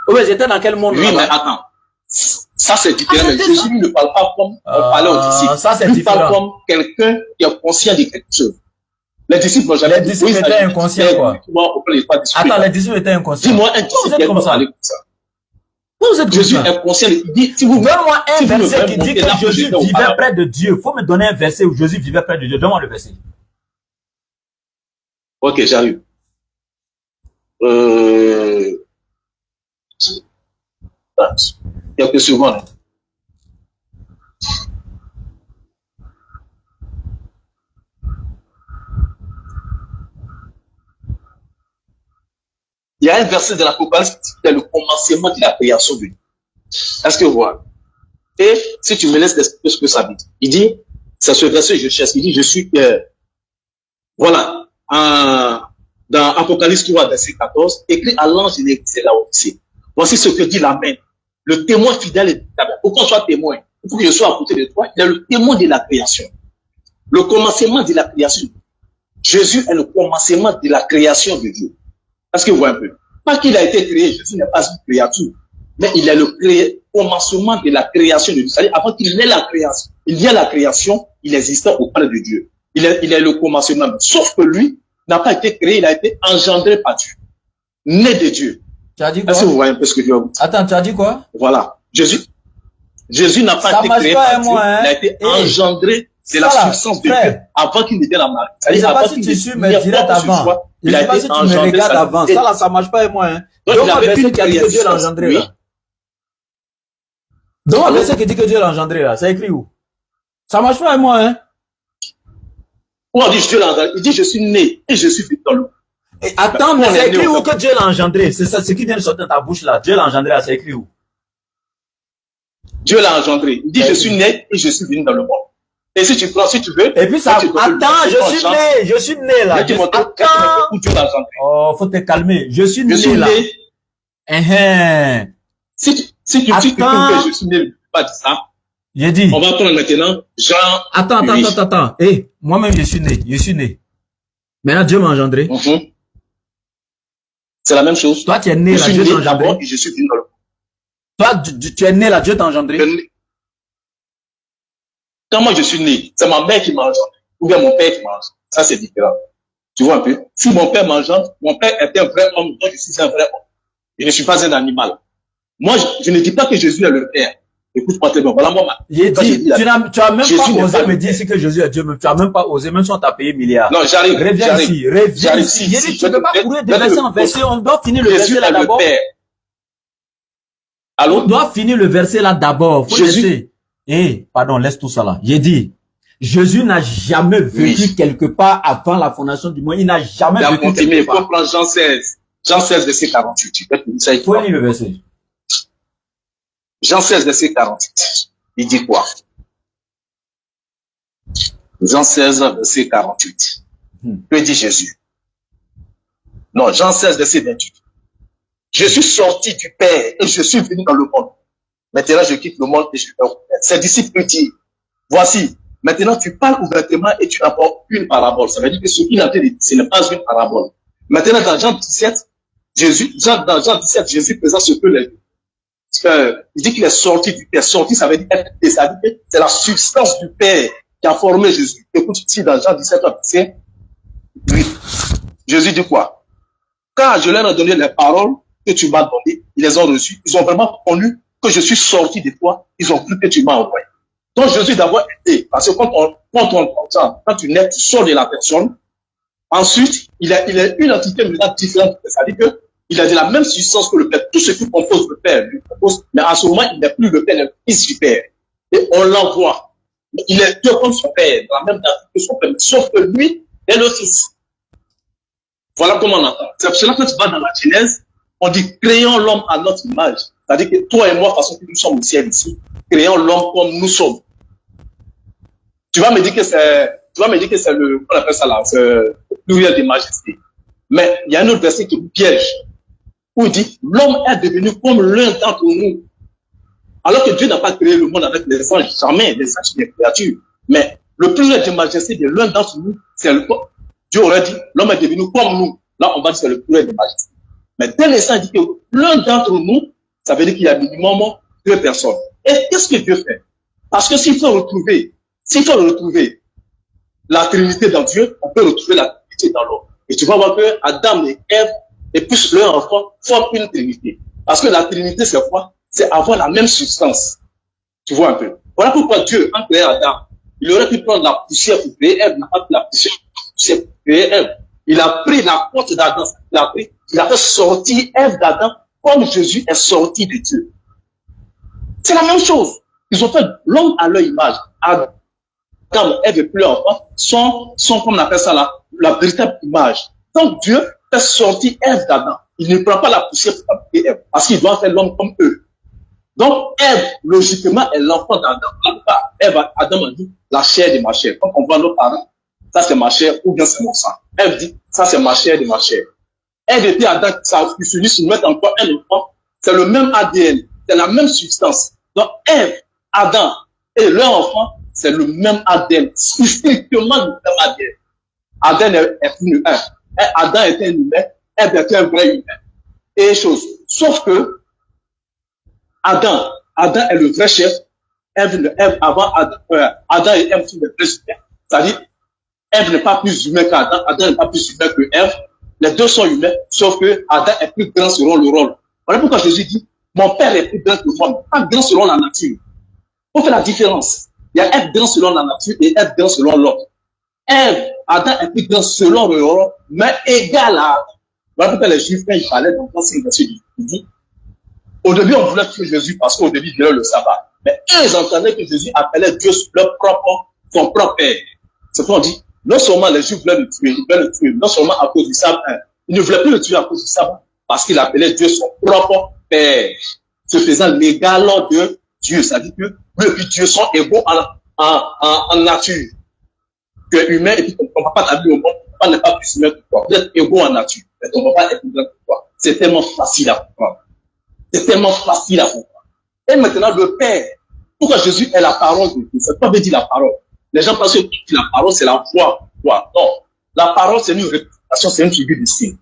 Oui, ils étaient dans quel monde? Oui, mais attends. Ça, c'est différent. Jésus ne parle pas comme on parlait aux disciples. Ça, c'est différent. Il parle comme quelqu'un qui est conscient de quelque chose. Les disciples n'ont jamais dit. Les disciples étaient inconscients, quoi. Attends, les disciples étaient inconscients. Dis-moi un disciple qui est comme ça. Vous êtes Jésus est conscient. Donne-moi un verset qui dit que Jésus vivait près de Dieu. Il faut me donner un verset où Jésus vivait près de Dieu. Donne-moi le verset. Ok, j'arrive. Quelques secondes. Il y a un verset de l'Apocalypse qui est le commencement de la création de Dieu. Est-ce que vous voyez? Et si tu me laisses expliquer ce que ça veut dire, il dit, c'est ce verset que je cherche, il dit, je suis, voilà, dans Apocalypse 3, verset 14, écrit à l'ange de l'église là aussi. Voici ce que dit l'Amen. Le témoin fidèle est d'abord. Pour qu'on soit témoin, il faut que je sois à côté de toi. Il est le témoin de la création. Le commencement de la création. Jésus est le commencement de la création de Dieu. Est-ce que vous voyez un peu? Pas qu'il a été créé, Jésus n'est pas une créature, mais il est le commencement de la création de Dieu. C'est-à-dire, avant qu'il ait la création, il y a la création, il existait auprès de Dieu. Il est le commencement. Sauf que lui, n'a pas été créé, il a été engendré par Dieu. Né de Dieu. Tu as dit quoi? Est-ce que vous voyez un peu ce que Dieu a dit? Attends, tu as dit quoi? Voilà. Jésus n'a pas été créé par Dieu, il a été engendré de la substance de Dieu avant qu'il n'était la Marie. Je ne sais pas si tu suis mes directs avant. Je ne sais pas si tu me regardes avant. Ça là, ça marche pas et moi. Hein. Donc, il avait verset qui a dit que Dieu l'a engendré là. Donc, le verset qui dit que Dieu l'a engendré là, c'est écrit où? Ça marche pas et moi, hein? Où on dit Dieu l'a engendré? Il dit je suis né et je suis venu dans le monde. Attends, mais c'est écrit où que Dieu l'a engendré? C'est ça, ce qui vient de sortir de ta bouche là. Dieu l'a engendré là, c'est écrit où? Dieu l'a engendré. Il dit je suis né et je suis venu dans le monde. Et si tu prends, si tu veux. Et puis ça, attends, je suis né là. Attends. Où Dieu l'a engendré. Oh, faut te calmer. Je suis né là. Si tu dis que je suis né, pas de ça. J'ai dit. On va prendre maintenant Jean. Attends. Moi-même, je suis né. Maintenant, Dieu m'a engendré. C'est la même chose. Toi, tu es né là, Dieu t'a engendré. Et je suis venu dans le monde. Toi, tu es né là, Dieu t'a engendré. Quand moi je suis né, c'est ma mère qui m'a engendré. Ou bien mon père qui m'a engendré. Ça, c'est différent. Tu vois un peu? Si mon père m'engendre, mon père était un vrai homme, donc je suis un vrai homme. Je ne suis pas un animal. Moi, je ne dis pas que Jésus est le Père. Écoute-moi très bien. Voilà moi. Tu as même pas osé me dire si que Jésus est Dieu. Tu as même pas osé, même si on t'a payé milliards. Non, j'arrive. Reviens ici. J'ai dit, tu ne peux pas courir de verset en verset. On doit finir le verset là d'abord. Allô? On doit finir le verset là d'abord. Faut laisser. Pardon, laisse tout ça là. J'ai dit, Jésus n'a jamais vécu quelque part avant la fondation du monde. Il n'a jamais vécu quelque part. Il faut prendre Jean 16. Jean 16, verset 48. Il faut lire le verset. Jean 16, verset 48. Il dit quoi? Jean 16, verset 48. Que dit Jésus? Non, Jean 16, verset 28. Je suis sorti du Père et je suis venu dans le monde. Maintenant, je quitte le monde et je vais au Père. Ses disciples lui disent, voici, maintenant tu parles ouvertement et tu apportes une parabole. Ça veut dire que ce qu'il a dit, ce n'est pas une parabole. Maintenant, dans Jean 17, dans Jean 17, Jésus présente ce que les il dit qu'il est sorti du Père. Sorti, ça veut dire être désadigné. C'est la substance du Père qui a formé Jésus. Écoute ici dans Jean 17, verset 8. Jésus dit quoi? Quand je leur ai donné les paroles que tu m'as données, ils les ont reçues. Ils ont vraiment connu que je suis sorti de toi. Ils ont cru que tu m'as envoyé. Donc Jésus d'abord été, parce que quand tu nais, tu sors de la personne. Ensuite, il est une entité différente. C'est-à-dire que il a de la même substance que le Père. Tout ce qui compose le Père lui compose, mais à ce moment, il n'est plus le Père, il est le Fils du Père. Et on l'envoie. Il est Dieu comme son Père, dans la même date que son Père, sauf que lui est le Fils. Voilà comment on entend. C'est pour cela que tu vas dans la Genèse, on dit créons l'homme à notre image. C'est-à-dire que toi et moi, de façon que nous sommes au ciel ici, créons l'homme comme nous sommes. Tu vas me dire que c'est le, on appelle ça là, c'est le pluriel de majesté. Mais il y a un autre verset qui vous piège. Où il dit, l'homme est devenu comme l'un d'entre nous. Alors que Dieu n'a pas créé le monde avec les anges, jamais, les anges, les créatures. Mais le pluriel de majesté de l'un d'entre nous, c'est le corps. Dieu aurait dit, l'homme est devenu comme nous. Là, on va dire que c'est le pluriel de majesté. Mais dès l'instant, il dit que l'un d'entre nous, ça veut dire qu'il y a minimum 2 personnes. Et qu'est-ce que Dieu fait? Parce que s'il faut retrouver la Trinité dans Dieu, on peut retrouver la Trinité dans l'homme. Et tu vas voir que Adam et Ève et plus leur enfant forment une Trinité. Parce que la Trinité, c'est quoi? C'est avoir la même substance. Tu vois un peu. Voilà pourquoi Dieu, en créant Adam, il aurait pu prendre la poussière pour créer Ève, n'a pas pris la poussière pour créer Ève. Il a pris la porte d'Adam, il a fait sortir Ève d'Adam comme Jésus est sorti de Dieu. C'est la même chose. Ils ont fait l'homme à leur image. Adam, Ève et plus leur enfant sont comme on appelle ça la véritable image. Donc Dieu fait sortir Ève d'Adam. Il ne prend pas la poussière pour fabriquer Ève, parce qu'il doit faire l'homme comme eux. Donc Ève, logiquement, est l'enfant d'Adam. Adam a dit, la chair de ma chair. Quand on voit nos parents, ça c'est ma chair, ou bien c'est mon sang. Ève dit, ça c'est ma chair de ma chair. Ève et puis Adam, ça s'unit, se mettent encore un enfant. C'est le même ADN, c'est la même substance. Donc Ève, Adam et leur enfant, c'est le même ADN, strictement le même ADN. Adam est une humain. Adam était un humain, Ève était un vrai humain. Et chose. Sauf que Adam est le vrai chef. Ève avant Adam et Ève sont les vrais humains. C'est-à-dire, Ève n'est pas plus humain qu'Adam, Adam n'est pas plus humain que Ève. Les deux sont humains, sauf que Adam est plus grand selon le rôle. Voilà pourquoi Jésus dit, mon Père est plus grand que moi, pas grand selon la nature. On fait la différence. Il y a être grand selon la nature et être grand selon l'homme. Ève, Adam est plus grand selon le rôle, mais égal à... Voilà pourquoi les Juifs, quand ils parlaient dans l'ancien verset, ils disent, au début, on voulait tuer Jésus parce qu'au début, il violait le sabbat. Mais eux, ils entendaient que Jésus appelait Dieu son propre Père. C'est pourquoi on dit, non seulement les Juifs voulaient le tuer, non seulement à cause du sabbat, ils ne voulaient plus le tuer à cause du sabbat, parce qu'il appelait Dieu son propre Père, se faisant l'égal de Dieu. Ça dit que lui et puis Dieu sont égaux en nature. Tu es humain et puis ton papa t'a vu au monde, ton papa n'est pas plus humain que toi. Vous êtes égaux en nature, mais ton papa est plus grand que toi. C'est tellement facile à comprendre. C'est tellement facile à comprendre. Et maintenant, le Père, pourquoi Jésus est la parole de Dieu? C'est pas veut dire la parole. Les gens pensent que la parole, c'est la voix. Non. La parole, c'est une représentation, c'est une figure de signe.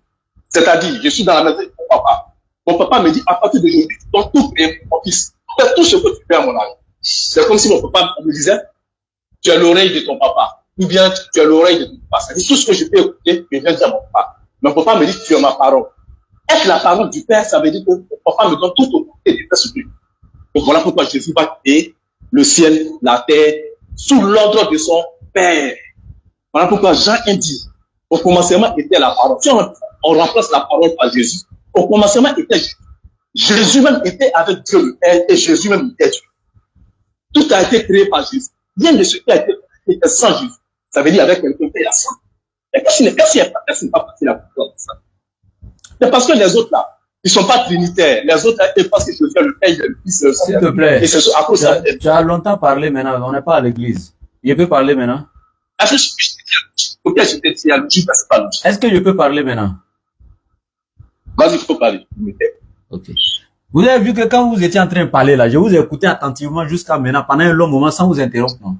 C'est-à-dire, je suis dans la maison de mon papa. Mon papa me dit, à partir d'aujourd'hui, tu dois tout créer mon fils. Fais tout ce que tu fais à mon âge. C'est comme si mon papa me disait, tu as l'oreille de ton papa. Ou bien, tu as l'oreille de ton papa. C'est-à-dire, tout ce que je peux écouter, je viens dire à mon papa. Mon papa me dit, tu as ma parole. Être la parole du Père, ça veut dire que mon papa me donne tout au côté de faire ce que je veux. Donc voilà pourquoi Jésus va créer le ciel, la terre, sous l'ordre de son Père. Voilà pourquoi Jean dit, au commencement était la parole. Si on remplace la parole par Jésus, au commencement était Jésus. Jésus même était avec Dieu le Père et Jésus même était Dieu. Tout a été créé par Jésus. Rien de ce qui a été créé sans Jésus. Ça veut dire avec quelqu'un qui est sans. Mais qu'est-ce qui n'est pas facile à comprendre ça? C'est parce que les autres là, ils ne sont pas trinitaires. Les autres là, ils pensent que Jésus est le Père, le Fils, le S'il te plaît. Et c'est à cause de ça. Tu as longtemps parlé maintenant, on n'est pas à l'église. Je peux parler maintenant? Est-ce que je peux parler maintenant? Vas-y, il faut parler. Ok. Vous avez vu que quand vous étiez en train de parler là, je vous ai écouté attentivement jusqu'à maintenant, pendant un long moment, sans vous interrompre, non?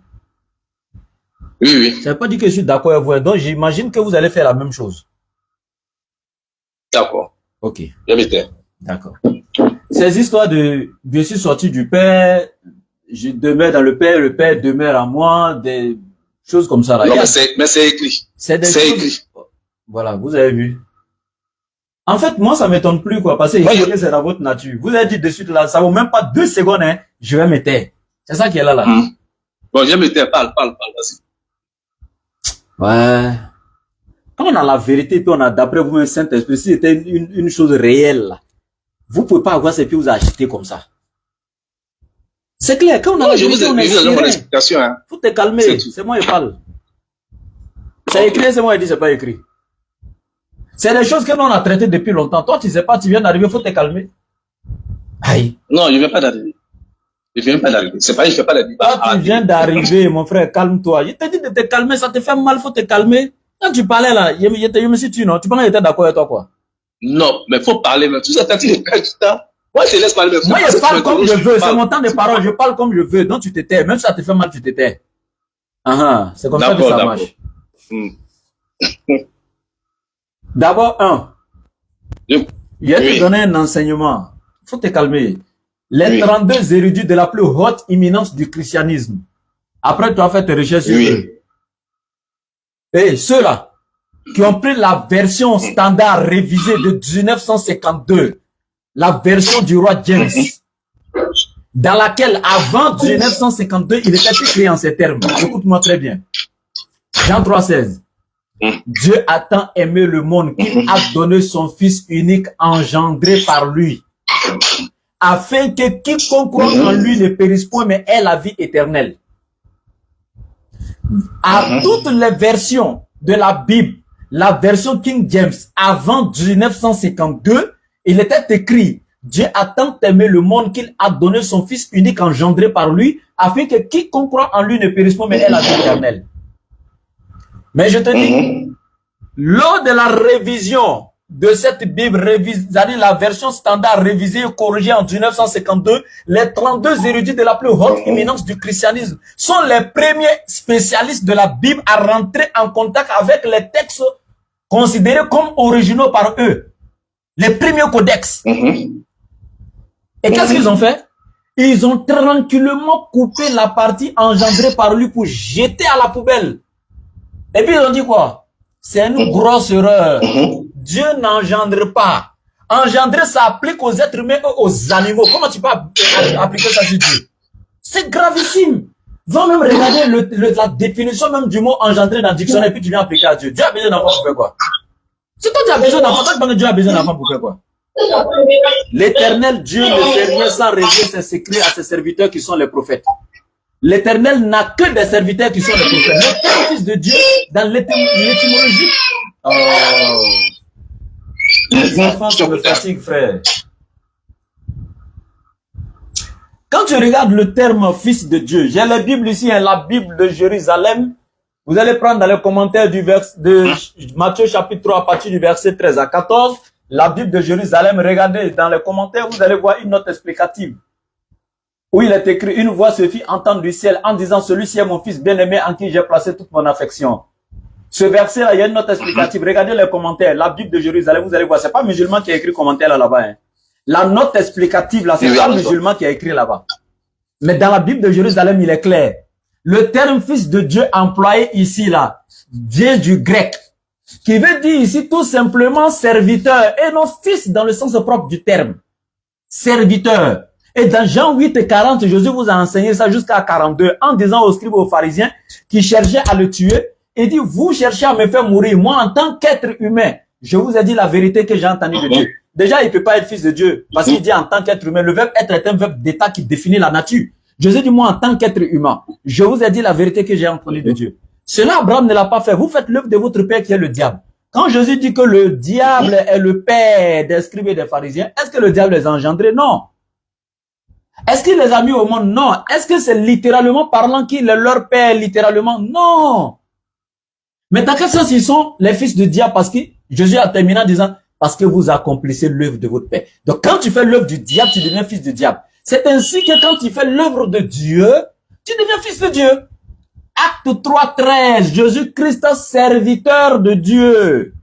Oui. Ça ne veut pas dire que je suis d'accord avec vous. Donc, j'imagine que vous allez faire la même chose. D'accord. Ok. Je m'étais. D'accord. Ces histoires de je suis sorti du Père, je demeure dans le Père demeure en moi, des choses comme ça là. Non, mais c'est écrit. C'est écrit. Voilà, vous avez vu. En fait, moi, ça m'étonne plus, quoi, parce que c'est dans votre nature. Vous avez dit de suite là, ça vaut même pas 2 secondes, hein, je vais me taire. C'est ça qui est là. Bon, je me taire, parle, vas-y. Ouais. Quand on a la vérité, puis on a d'après vous un Saint-Esprit, si c'était une chose réelle, là, vous pouvez pas avoir ces pieds vous acheter comme ça. C'est clair, quand on a la vérité, on est sérieux. Hein. Faut te calmer, c'est moi qui parle. C'est écrit, c'est moi qui dis, c'est pas écrit. C'est des choses que l'on a traitées depuis longtemps. Toi, tu sais pas, tu viens d'arriver, faut te calmer. Aïe. Non, je viens pas d'arriver. C'est pas, je fais pas la débat. Toi, tu viens d'arriver, mon frère, calme-toi. Je te dis de te calmer, ça te fait mal, faut te calmer. Quand tu parlais là, je me suis dit, non, tu penses que j'étais d'accord avec toi, quoi? Non, mais faut parler, mais tout ça, t'as dit de perdre du temps. Moi, je te laisse parler. Moi, je parle comme je veux, c'est mon temps de parole, je parle comme je veux, donc tu te tais. Même si ça te fait mal, tu te tais. C'est comme ça que ça marche. D'abord, je vais te donner un enseignement. Faut te calmer. Les 32 érudits de la plus haute éminence du christianisme. Après, tu as fait tes recherches sur eux. Et ceux-là qui ont pris la version standard révisée de 1952, la version du roi James, dans laquelle, avant 1952, il était écrit en ces termes. Écoute-moi très bien. Jean 3,16. Dieu a tant aimé le monde qu'il a donné son Fils unique engendré par lui, afin que quiconque croit en lui ne périsse point, mais ait la vie éternelle. À toutes les versions de la Bible, la version King James, avant 1952, il était écrit, Dieu a tant aimé le monde qu'il a donné son Fils unique engendré par lui, afin que quiconque croit en lui ne périsse pas, mais ait la vie éternelle. Mais je te dis, lors de la révision de cette Bible, c'est-à-dire la version standard révisée et corrigée en 1952, les 32 érudits de la plus haute éminence du christianisme sont les premiers spécialistes de la Bible à rentrer en contact avec les textes considérés comme originaux par eux. Les premiers codex. Et qu'est-ce qu'ils ont fait? Ils ont tranquillement coupé la partie engendrée par lui pour jeter à la poubelle. Et puis ils ont dit quoi? C'est une grosse erreur. Dieu n'engendre pas. Engendrer, ça applique aux êtres humains et aux animaux. Comment tu peux appliquer ça sur Dieu? C'est gravissime. Va même regarder la définition même du mot engendrer dans le dictionnaire et puis tu viens appliquer à Dieu. Dieu a besoin d'enfants pour faire quoi? Si toi tu as besoin d'enfants, toi tu penses que Dieu a besoin d'enfants pour faire quoi? L'Éternel Dieu ne fait rien sans révéler ses secrets à ses serviteurs qui sont les prophètes. L'Éternel n'a que des serviteurs qui sont les prophètes. Le terme fils de Dieu, dans l'étymologie, les enfants sont le fatigue, frère. Quand tu regardes le terme fils de Dieu, j'ai la Bible ici, hein, la Bible de Jérusalem. Vous allez prendre dans les commentaires de Matthieu chapitre 3 à partir du verset 13 à 14. La Bible de Jérusalem, regardez dans les commentaires, vous allez voir une note explicative. Où il est écrit, une voix se fit entendre du ciel en disant, celui-ci est mon fils bien-aimé en qui j'ai placé toute mon affection. Ce verset-là, il y a une note explicative. Regardez les commentaires. La Bible de Jérusalem, vous allez voir, c'est pas musulman qui a écrit commentaire là-bas. Hein. La note explicative, là, c'est pas musulman qui a écrit là-bas. Mais dans la Bible de Jérusalem, il est clair. Le terme fils de Dieu employé ici, là, vient du grec, qui veut dire ici tout simplement serviteur, et non fils dans le sens propre du terme. Serviteur. Et dans Jean 8 et 40, Jésus vous a enseigné ça jusqu'à 42, en disant aux scribes et aux pharisiens qui cherchaient à le tuer, il dit, vous cherchez à me faire mourir, moi en tant qu'être humain, je vous ai dit la vérité que j'ai entendue de Dieu. Déjà, il ne peut pas être fils de Dieu, parce qu'il dit en tant qu'être humain, le verbe être est un verbe d'état qui définit la nature. Jésus dit, moi en tant qu'être humain, je vous ai dit la vérité que j'ai entendue de Dieu. Cela, Abraham ne l'a pas fait. Vous faites l'œuvre de votre père qui est le diable. Quand Jésus dit que le diable est le père des scribes et des pharisiens, est-ce que le diable les a engendrés? Non. Est-ce qu'il les a mis au monde? Non. Est-ce que c'est littéralement parlant qu'il est leur père littéralement? Non. Mais dans quel sens ils sont les fils de diable? Parce que Jésus a terminé en disant, parce que vous accomplissez l'œuvre de votre père. Donc quand tu fais l'œuvre du diable, tu deviens fils de diable. C'est ainsi que quand tu fais l'œuvre de Dieu, tu deviens fils de Dieu. Acte 3, 13, Jésus-Christ, serviteur de Dieu.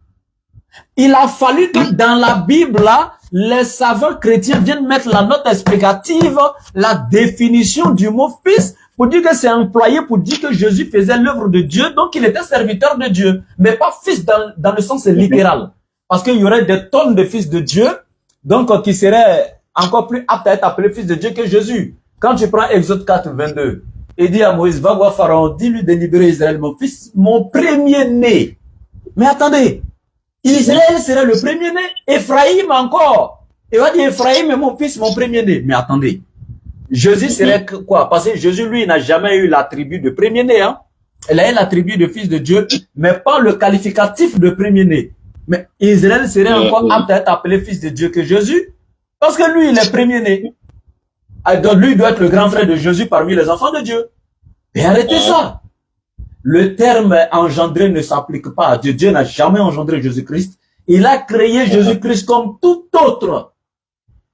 Il a fallu que dans la Bible, là, les savants chrétiens viennent mettre la note explicative, la définition du mot fils, pour dire que c'est employé pour dire que Jésus faisait l'œuvre de Dieu, donc il était serviteur de Dieu, mais pas fils dans le sens littéral. Parce qu'il y aurait des tonnes de fils de Dieu, donc qui seraient encore plus aptes à être appelés fils de Dieu que Jésus. Quand tu prends Exode 4, 22, il dit à Moïse, va voir Pharaon, dis-lui de libérer Israël, mon fils, mon premier-né. Mais attendez, Israël serait le premier-né, Ephraïm encore. Il va dire, Ephraïm est mon fils, mon premier-né. Mais attendez, Jésus serait quoi? Parce que Jésus, lui, n'a jamais eu l'attribut de premier-né. Hein? Il a eu l'attribut de fils de Dieu, mais pas le qualificatif de premier-né. Mais Israël serait encore apte à être appelé fils de Dieu que Jésus, parce que lui, il est premier-né. Donc lui, il doit être le grand frère de Jésus parmi les enfants de Dieu. Et arrêtez ça. Le terme engendré ne s'applique pas à Dieu. Dieu n'a jamais engendré Jésus-Christ. Il a créé Jésus-Christ comme tout autre.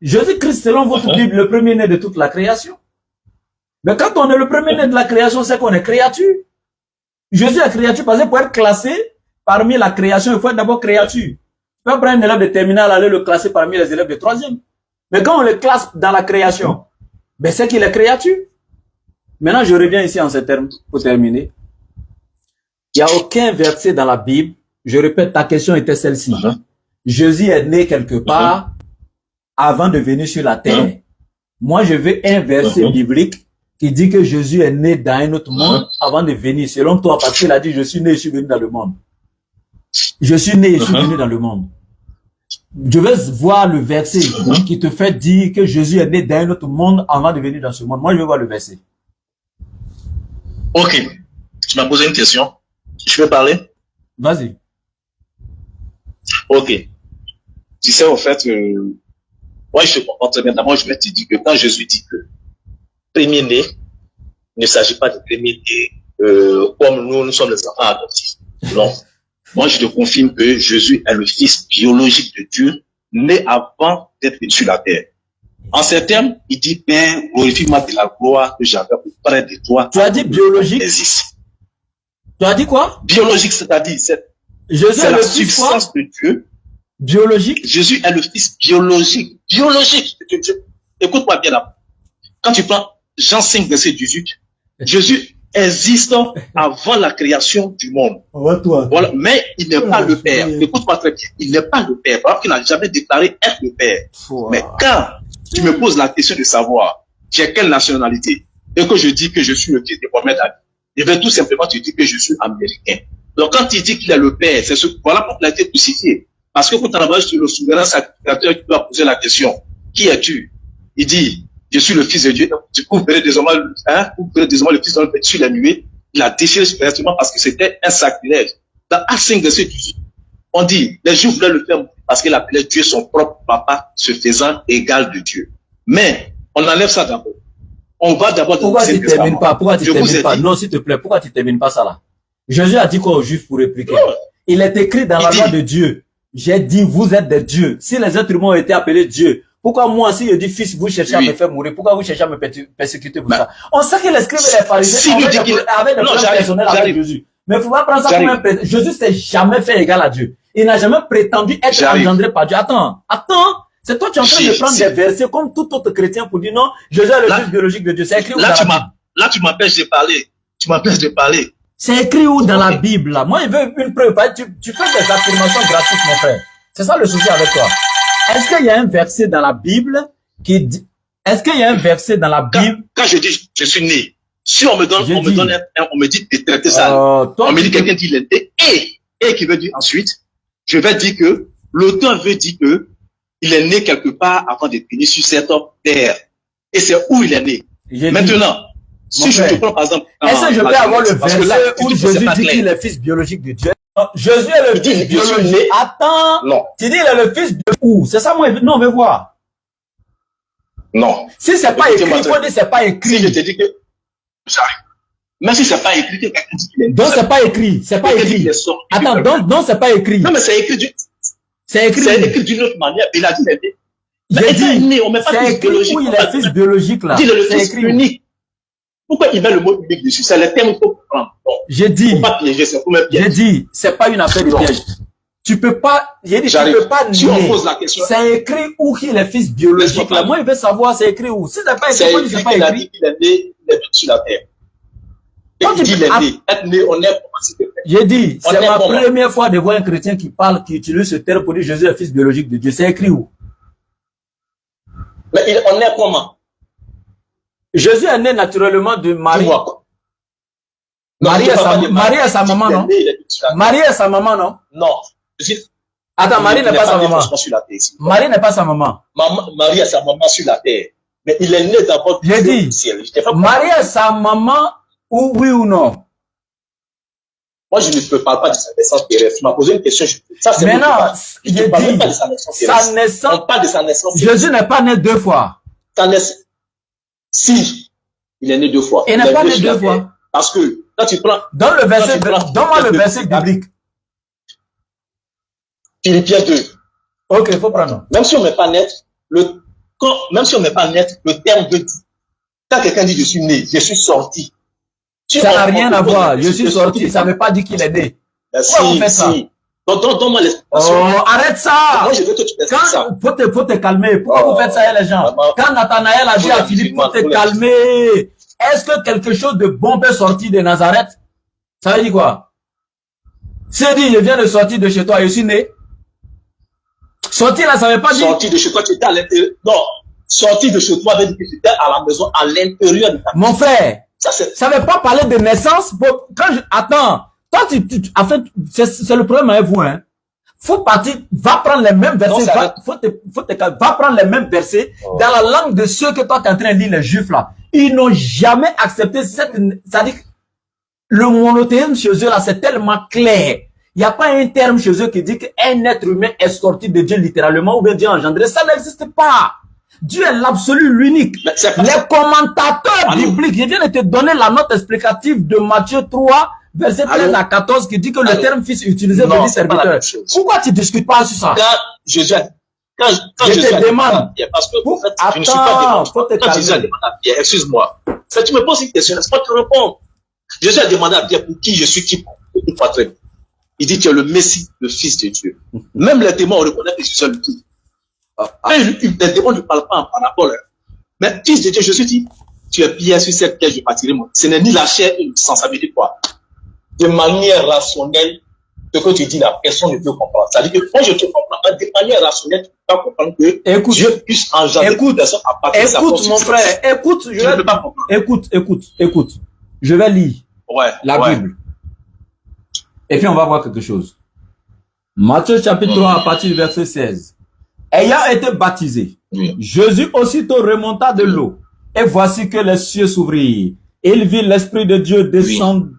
Jésus-Christ, selon votre Bible, le premier-né de toute la création. Mais quand on est le premier-né de la création, c'est qu'on est créature. Jésus est créature parce que pour être classé parmi la création, il faut être d'abord créature. Tu peux prendre un élève de terminale, aller le classer parmi les élèves de troisième. Mais quand on le classe dans la création, ben c'est qu'il est créature. Maintenant, je reviens ici en ces termes pour terminer. Il n'y a aucun verset dans la Bible. Je répète, ta question était celle-ci. Jésus est né quelque part avant de venir sur la terre. Moi, je veux un verset biblique qui dit que Jésus est né dans un autre monde avant de venir. Selon toi, parce qu'il a dit, je suis né et je suis venu dans le monde. Je suis né et je suis venu dans le monde. Je veux voir le verset qui te fait dire que Jésus est né dans un autre monde avant de venir dans ce monde. Moi, je veux voir le verset. Ok. Tu m'as posé une question. Je peux parler? Vas-y. Ok. Tu sais, au fait, moi, je comprends très bien. D'abord, je vais te dire que quand Jésus dit que premier-né, il ne s'agit pas de premier-né comme nous sommes les enfants adoptifs. Non. Moi, je te confirme que Jésus est le fils biologique de Dieu, né avant d'être venu sur la terre. En ces termes, il dit, Père, glorifie-moi de la gloire que j'avais auprès de toi. Tu as dit biologique? Tu as dit quoi? Biologique, c'est-à-dire, c'est la substance de Dieu. Biologique? Jésus est le fils biologique. Biologique de Dieu. Écoute-moi bien là. Quand tu prends Jean 5, verset 18, Jésus existe avant la création du monde. Voilà. Mais il n'est pas le Père. Écoute-moi très bien. Il n'est pas le Père. Par exemple, il n'a jamais déclaré être le Père. Mais quand tu me poses la question de savoir j'ai quelle nationalité et que je dis que je suis le fils de Mohamed Ali, je vais tout simplement te dire que je suis américain. Donc quand il dit qu'il est le Père, c'est ce, voilà pourquoi il a été crucifié. Parce que quand on travaille sur le souverain sacrificateur qui doit poser la question, qui es-tu? Il dit, je suis le fils de Dieu. Du coup, vous verrez désormais, vous verrez désormais le fils de Dieu sur la nuée. Il a déchiré spirituellement parce que c'était un sacrilège. Dans Actes 5, verset 18, on dit, les Juifs voulaient le faire parce qu'il appelait Dieu son propre papa, se faisant égal de Dieu. Mais, on enlève ça d'abord. On va d'abord dans Pourquoi tu termines pas? Pourquoi tu termines pas? Non, s'il te plaît, pourquoi tu termines pas ça là? Jésus a dit quoi aux Juifs pour répliquer? Il est écrit dans la loi de Dieu. J'ai dit, vous êtes des dieux. Si les êtres humains ont été appelés dieux, pourquoi moi, si je dis fils, vous cherchez à me faire mourir? Pourquoi vous cherchez à me persécuter pour ça? On sait que les scribes et les pharisiens avaient des problèmes personnels avec Jésus. Mais il ne faut pas prendre ça comme un prétexte. Jésus s'est jamais fait égal à Dieu. Il n'a jamais prétendu être engendré par Dieu. Attends. C'est toi qui es en train de prendre des versets comme tout autre chrétien pour dire non, Jésus est le fils biologique de Dieu. C'est écrit où dans la Bible? Là, tu m'empêches de parler. Tu m'empêches de parler. C'est écrit où dans la Bible, là? Moi, je veux une preuve. Tu fais des affirmations gratuites, mon frère. C'est ça le souci avec toi. Est-ce qu'il y a un verset dans la Bible qui dit, est-ce qu'il y a un verset dans la Bible? Quand je dis, je suis né, si on me donne, on me dit de traiter ça, on me dit quelqu'un dit il est né, et qui veut dire ensuite, je vais dire que l'auteur veut dire que il est né quelque part avant de venir sur cette terre. Et c'est où il est né. Maintenant, si je te prends par exemple, est-ce que je peux avoir le verset où Jésus dit qu'il est fils biologique de Dieu? Jésus est le fils biologique. Attends. Non. Tu dis il est le fils de où? C'est ça, moi, non, mais voir. Non. Si c'est pas écrit, il faut dire c'est pas écrit. Si je te dis que, j'arrive. Même si c'est pas écrit, quelqu'un dit qu'il est. Donc c'est pas écrit. C'est pas écrit. Attends, donc c'est pas écrit. Non, mais c'est écrit d'une. C'est écrit d'une autre manière. Il a dit l'aider. J'ai dit, c'est écrit où il est fils biologique là. C'est écrit unique. Pourquoi il met le mot unique dessus? C'est le terme qu'il faut prendre. J'ai dit, faut pas piéger, c'est pour j'ai dit, c'est pas une affaire de piège. Tu peux pas, j'ai dit, tu peux pas nier. Si on pose la question. C'est écrit où qu'il est fils biologique là. Moi, il veut savoir c'est écrit où. Si c'est pas écrit, c'est pas écrit. Il a dit qu'il est né, il est sur la terre. Quand tu dis il est né, être né, on est pour. J'ai dit, c'est ma première fois de voir un chrétien qui parle, qui utilise ce terme pour dire Jésus est fils biologique de Dieu. C'est écrit où? Mais on est comment? Jésus est né naturellement de Marie. Marie est sa maman, non? Marie est sa maman, non? Non. Attends, Marie n'est pas sa maman. Marie n'est pas sa maman. Marie est sa maman sur la terre. Mais il est né d'abord. J'ai dit, Marie est sa maman, ou oui ou non? Moi, je ne peux parler pas de sa naissance terrestre. Tu m'as posé une question. Ça, c'est maintenant, j'ai dit, sa naissance. On parle de sa naissance. Jésus n'est pas né deux fois. Sa naissance. Si, il est né deux fois. Il n'est pas né deux fois. Parce que, quand tu prends. Donne-moi le verset biblique. Philippiens 2. Ok, il faut prendre. Même si on ne met pas net, même si on ne met pas net, le terme de dit. Quand quelqu'un dit je suis né, je suis sorti. Ça n'a rien à voir. Je suis sorti. Ça ne veut pas dire qu'il est né. Pourquoi vous faites ça? Donne-moi l'explication. Oh, arrête ça! Moi, je veux que tu fasses ça. Faut te calmer. Pourquoi vous faites ça, les gens? Quand Nathanaël a dit à Philippe, faut te calmer. Est-ce que quelque chose de bon peut sortir de Nazareth? Ça veut dire quoi? C'est dit, je viens de sortir de chez toi, je suis né. Sortir là, ça veut pas dire. Sortir de chez toi, tu étais à l'intérieur. Non. Sortir de chez toi veut dire que tu étais à la maison, à l'intérieur de ta maison. Mon frère. Ça veut pas parler de naissance. Attends. Toi, en fait, c'est le problème avec vous, hein. Faut partir, va prendre les mêmes versets, va prendre les mêmes versets dans la langue de ceux que toi t'es en train de lire, les juifs là. Ils n'ont jamais accepté c'est-à-dire, le monothéisme chez eux là, c'est tellement clair. Il n'y a pas un terme chez eux qui dit qu'un être humain est sorti de Dieu littéralement ou bien Dieu engendré. Ça n'existe pas. Dieu est l'absolu, l'unique. Les commentateurs bibliques, je viens de te donner la note explicative de Matthieu 3, verset 13 à 14, qui dit que le terme fils utilisé veut dire serviteur. Pourquoi tu ne discutes pas sur ça? Je te demande. Parce que, en fait, je ne suis pas demandé. Quand Jésus a demandé à Pierre, excuse-moi. Tu me poses une question, laisse-moi te répondre. Jésus a demandé à Pierre pour qui je suis qui. Il dit tu es le Messie, le Fils de Dieu. Même les témoins reconnaissent que je suis le Fils. Les démons ne parlent pas en parabole. Mais Fils de Dieu, je suis dit. tu es pierre sur cette pierre, je bâtirai mon. Ce n'est ni la chair ni le sang, ça veut dire quoi? De manière rationnelle, ce que tu dis là, personne ne peut comprendre. C'est-à-dire que moi, je te comprends. De manière rationnelle, tu ne peux pas comprendre que écoute, Dieu puisse engendrer une personne à partir de sa écoute, mon frère, écoute, je vais, pas écoute. Je vais lire la Bible. Et puis, on va voir quelque chose. Matthieu chapitre 3, à partir du verset 16. Ayant été baptisé, Jésus aussitôt remonta de l'eau. Et voici que les cieux s'ouvrirent. Il vit l'Esprit de Dieu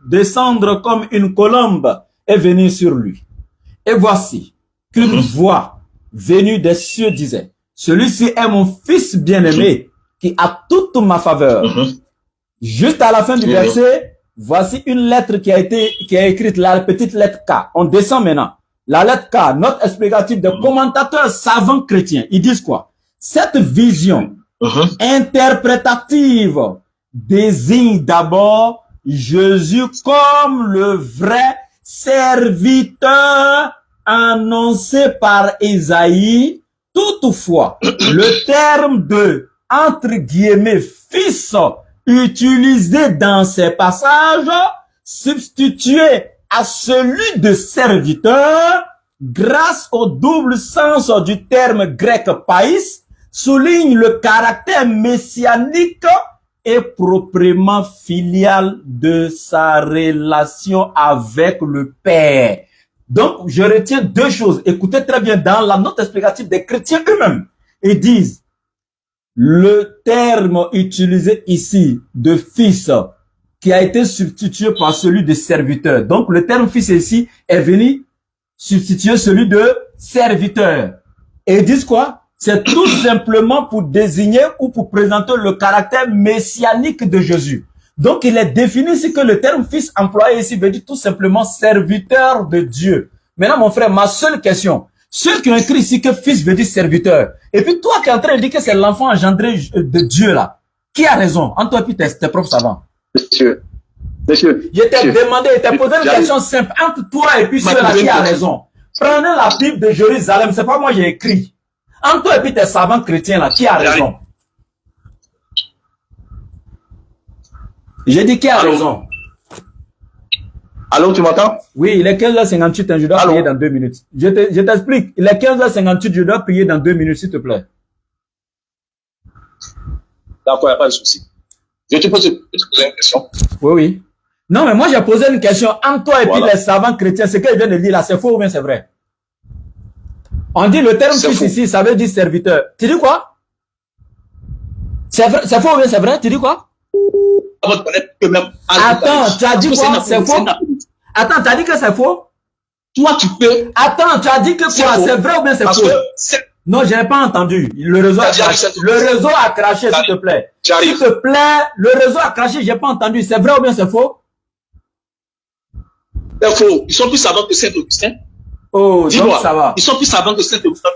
descendre comme une colombe et venir sur lui. Et voici qu'une voix venue des cieux disait, celui-ci est mon fils bien-aimé qui a toute ma faveur. Juste à la fin du verset, voici une lettre qui est écrite, la petite lettre K. On descend maintenant. La lettre K, note explicative de commentateurs savants chrétiens. Ils disent quoi? Cette vision interprétative désigne d'abord Jésus comme le vrai serviteur annoncé par Ésaïe. Toutefois, le terme de, entre guillemets, fils utilisé dans ces passages, substitué à celui de serviteur, grâce au double sens du terme grec païs, souligne le caractère messianique et proprement filial de sa relation avec le Père. Donc, je retiens deux choses. Écoutez très bien, dans la note explicative des chrétiens eux-mêmes, ils disent, le terme utilisé ici de fils qui a été substitué par celui de serviteur. Donc, le terme fils ici est venu substituer celui de serviteur. Et ils disent quoi? C'est tout simplement pour désigner ou pour présenter le caractère messianique de Jésus. Donc, il est défini ici que le terme fils employé ici veut dire tout simplement serviteur de Dieu. Maintenant, mon frère, ma seule question, ceux qui ont écrit ici que fils veut dire serviteur, et puis toi qui es en train de dire que c'est l'enfant engendré de Dieu là, qui a raison? Entre toi et puis tes propres savants. Monsieur. Je t'ai demandé, je t'ai posé une question simple. Entre toi et puis ceux-là qui a raison. Prenez la Bible de Jérusalem, c'est pas moi j'ai écrit. Entre toi et puis tes savants chrétiens là, qui a raison? J'ai dit qui a raison. Allô, tu m'entends? Oui, il est 15h58, je dois prier dans 2 minutes. Je t'explique. Il est 15h58, je dois prier dans 2 minutes, s'il te plaît. D'accord, il n'y a pas de souci. Je te pose une question. Oui. Non, mais moi j'ai posé une question. Entre toi et puis les savants chrétiens, ce que je viens de dire là, c'est faux ou bien c'est vrai? On dit le terme fils ici, ça veut dire serviteur. Tu dis quoi? C'est faux ou bien c'est vrai? Tu dis quoi? Attends, tu as dit quoi? C'est faux? Attends, tu as dit que c'est faux? Toi, tu peux. Attends, tu as dit que quoi? C'est vrai ou bien c'est faux? Non, je n'ai pas entendu. Le réseau a craché, s'il te plaît. S'il te plaît, le réseau a craché, j'ai pas entendu. C'est vrai ou bien c'est faux? C'est faux. Ils sont plus savants que Saint-Augustin. Oh, donc ça va. Ils sont plus savants que Saint-Augustin.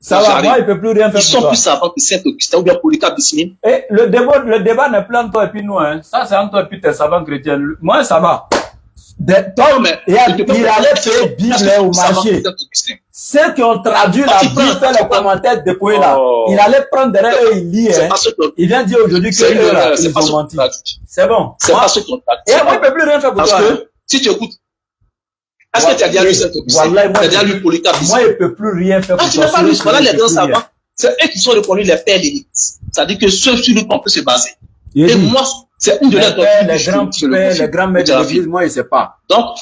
Ça va, moi, il peut plus rien faire. Ils sont plus savants que Saint-Augustin ou bien Polycarpe Bismine. Et le débat n'est plus entre toi et puis nous, hein. Ça, c'est entre toi et puis tes savants chrétiens. Moi, ça va. Tom, il allait payer Bible au marché. Ceux qui ont traduit la Bible, fait les commentaires dépouillés là. Il allait prendre derrière eux, il lit, hein. Il vient dire aujourd'hui que eux là, ils ont menti. C'est bon. C'est pas ce qu'on traduit. Et moi, il peut plus rien faire pour toi. Parce que, si tu écoutes, est-ce que tu as déjà lu Saint-Augustin? Tu as déjà lu Polycarpe? Moi, il peut plus rien faire pour toi. Tu n'as pas lu, voilà les grands savants. C'est eux qui sont reconnus les pères d'élite. C'est-à-dire que ceux sur lesquels on peut se baser. Et moi, c'est une de leurs doctrines. Les grands maîtres de l'Église, moi, je ne sais pas. Donc,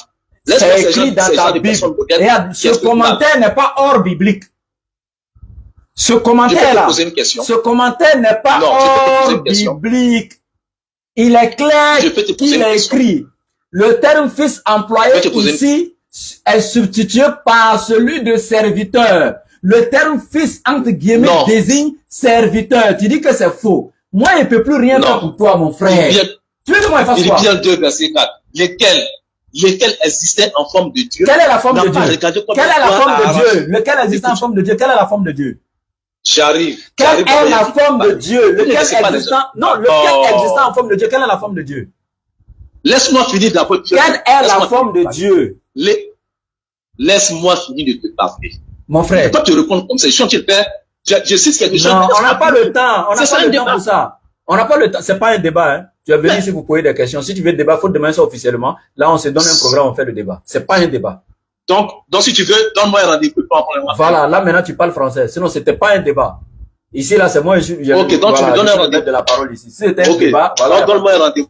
c'est écrit dans ta Bible. Et ce commentaire n'est pas hors biblique. Ce commentaire-là, n'est pas hors biblique. Il est clair qu'il est écrit. Le terme fils employé ici est substitué par celui de serviteur. Le terme fils, entre guillemets, désigne serviteur. Tu dis que c'est faux. Moi, il ne peut plus rien faire pour toi, mon frère. Tu veux que moi, il fasse quoi? Il y a 2 versets 4. Lesquels existaient en forme de Dieu. Quelle est la forme de Dieu? Quelle est la forme de Dieu? Lequel existait en forme de Dieu? Quelle est la forme de Dieu? J'arrive. Quelle est la forme de Dieu? Lequel existant en forme de Dieu? Quelle est la forme de Dieu? Laisse-moi finir d'abord. Quelle est la forme de Dieu? Laisse-moi finir de te parler. Mon frère. Toi, tu réponds comme ça. Je suis en train de faire. Je sais ce qu'il y a des choses. Non, on n'a pas le temps. On n'a pas le temps pour ça. On n'a pas le temps. C'est pas un débat. Hein. Tu es venu ici pour poser des questions. Si tu veux débat, il faut demander ça officiellement. Là, on se donne un programme, on fait le débat. C'est pas un débat. Donc, si tu veux, donne-moi un rendez-vous. Voilà, là maintenant tu parles français. Sinon, c'était pas un débat. Ici, là, c'est moi. Ok, donc tu me donnes un rendez-vous de la parole ici. Si c'était un débat, voilà. Alors, donne-moi un rendez-vous.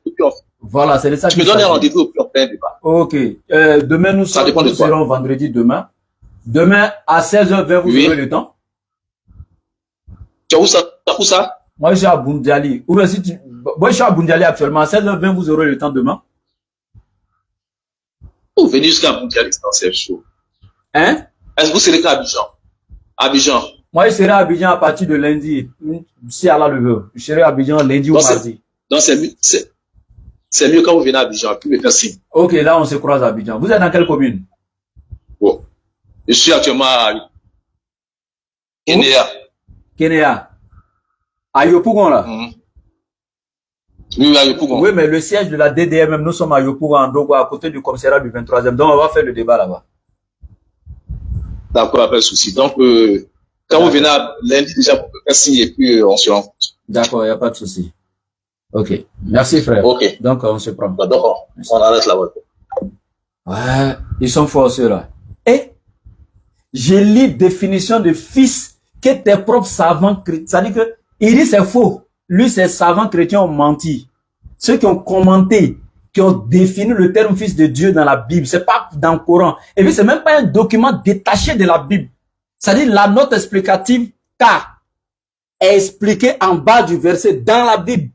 Voilà, c'est ça. Tu me donnes un rendez-vous pour faire un débat. Ok. Demain, nous serons vendredi demain. Demain, à 16h20, vous aurez le temps. Tu es où ça? Moi, je suis à Boundiali. Moi, je suis à Boundiali actuellement. À 16h20, vous aurez le temps demain. Vous venez jusqu'à Boundiali, c'est chaud. Hein? Est-ce que vous serez qu'à Abidjan? Moi, je serai à Abidjan à partir de lundi. Si Allah le veut. Je serai à Abidjan lundi ou mardi. Donc, c'est mieux quand vous venez à Abidjan. Puis me faire signe. Ok, là, on se croise à Abidjan. Vous êtes dans quelle commune? Bon. Je suis actuellement à Kenya. À Yopougon, là? Oui, à Yopougon. Oui, mais le siège de la DDM, nous sommes à Yopougon, en Dogo, à côté du commissariat du 23e. Donc, on va faire le débat là-bas. D'accord, pas de souci. Donc, quand vous venez à lundi, déjà, vous pouvez faire signe et puis on se rencontre. D'accord, il n'y a pas de souci. Ok. Merci, frère. Ok. Donc, on se prend. D'accord, on arrête là-bas. Ouais, ils sont forts, ceux-là. Et, j'ai lu définition de fils que tes propres savants chrétiens. C'est-à-dire que, il dit c'est faux. Lui, ses savants chrétiens ont menti. Ceux qui ont commenté, qui ont défini le terme fils de Dieu dans la Bible, c'est pas dans le Coran. Et puis, c'est même pas un document détaché de la Bible. C'est-à-dire, la note explicative K est expliquée en bas du verset dans la Bible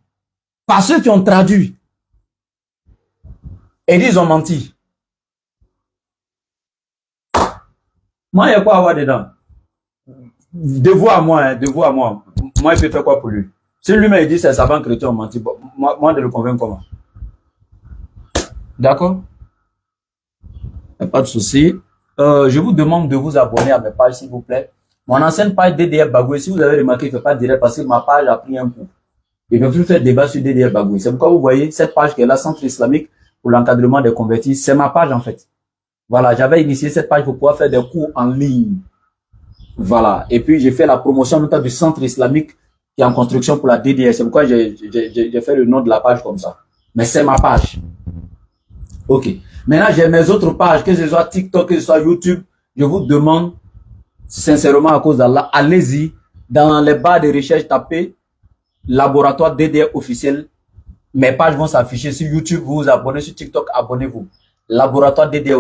par ceux qui ont traduit. Et ils ont menti. Moi, il y a quoi à voir dedans? De vous à moi, hein, de vous à moi. Moi, il peut faire quoi pour lui? Si lui-même dit c'est savant chrétien ont menti, moi de le convaincre comment? D'accord? Pas de souci. Je vous demande de vous abonner à mes pages, s'il vous plaît. Mon ancienne page DDF Bagoui, si vous avez remarqué, il ne fait pas direct parce que ma page a pris un coup. Il ne peut plus faire débat sur DDF Bagoui. C'est pourquoi vous voyez cette page qui est là, Centre islamique pour l'encadrement des convertis. C'est ma page en fait. Voilà, j'avais initié cette page pour pouvoir faire des cours en ligne. Voilà. Et puis, j'ai fait la promotion notamment du centre islamique qui est en construction pour la DDS. C'est pourquoi j'ai fait le nom de la page comme ça. Mais c'est ma page. Ok. Maintenant, j'ai mes autres pages, que ce soit TikTok, que ce soit YouTube. Je vous demande, sincèrement, à cause d'Allah, allez-y. Dans les barres de recherche, tapez laboratoire DDR officiel. Mes pages vont s'afficher sur YouTube. Vous vous abonnez sur TikTok, abonnez-vous. Laboratoire DDR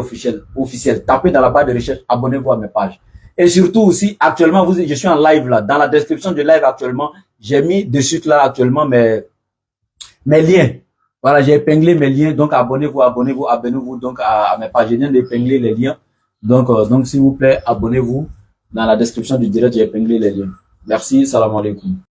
officiel. Tapez dans la barre de recherche, abonnez-vous à mes pages. Et surtout aussi, actuellement, je suis en live là. Dans la description du live actuellement, j'ai mis dessus là actuellement mes liens. Voilà, j'ai épinglé mes liens. Donc, abonnez-vous donc à mes pages. Je viens d'épingler les liens. Donc, s'il vous plaît, abonnez-vous. Dans la description du direct, j'ai épinglé les liens. Merci, salam alaikum.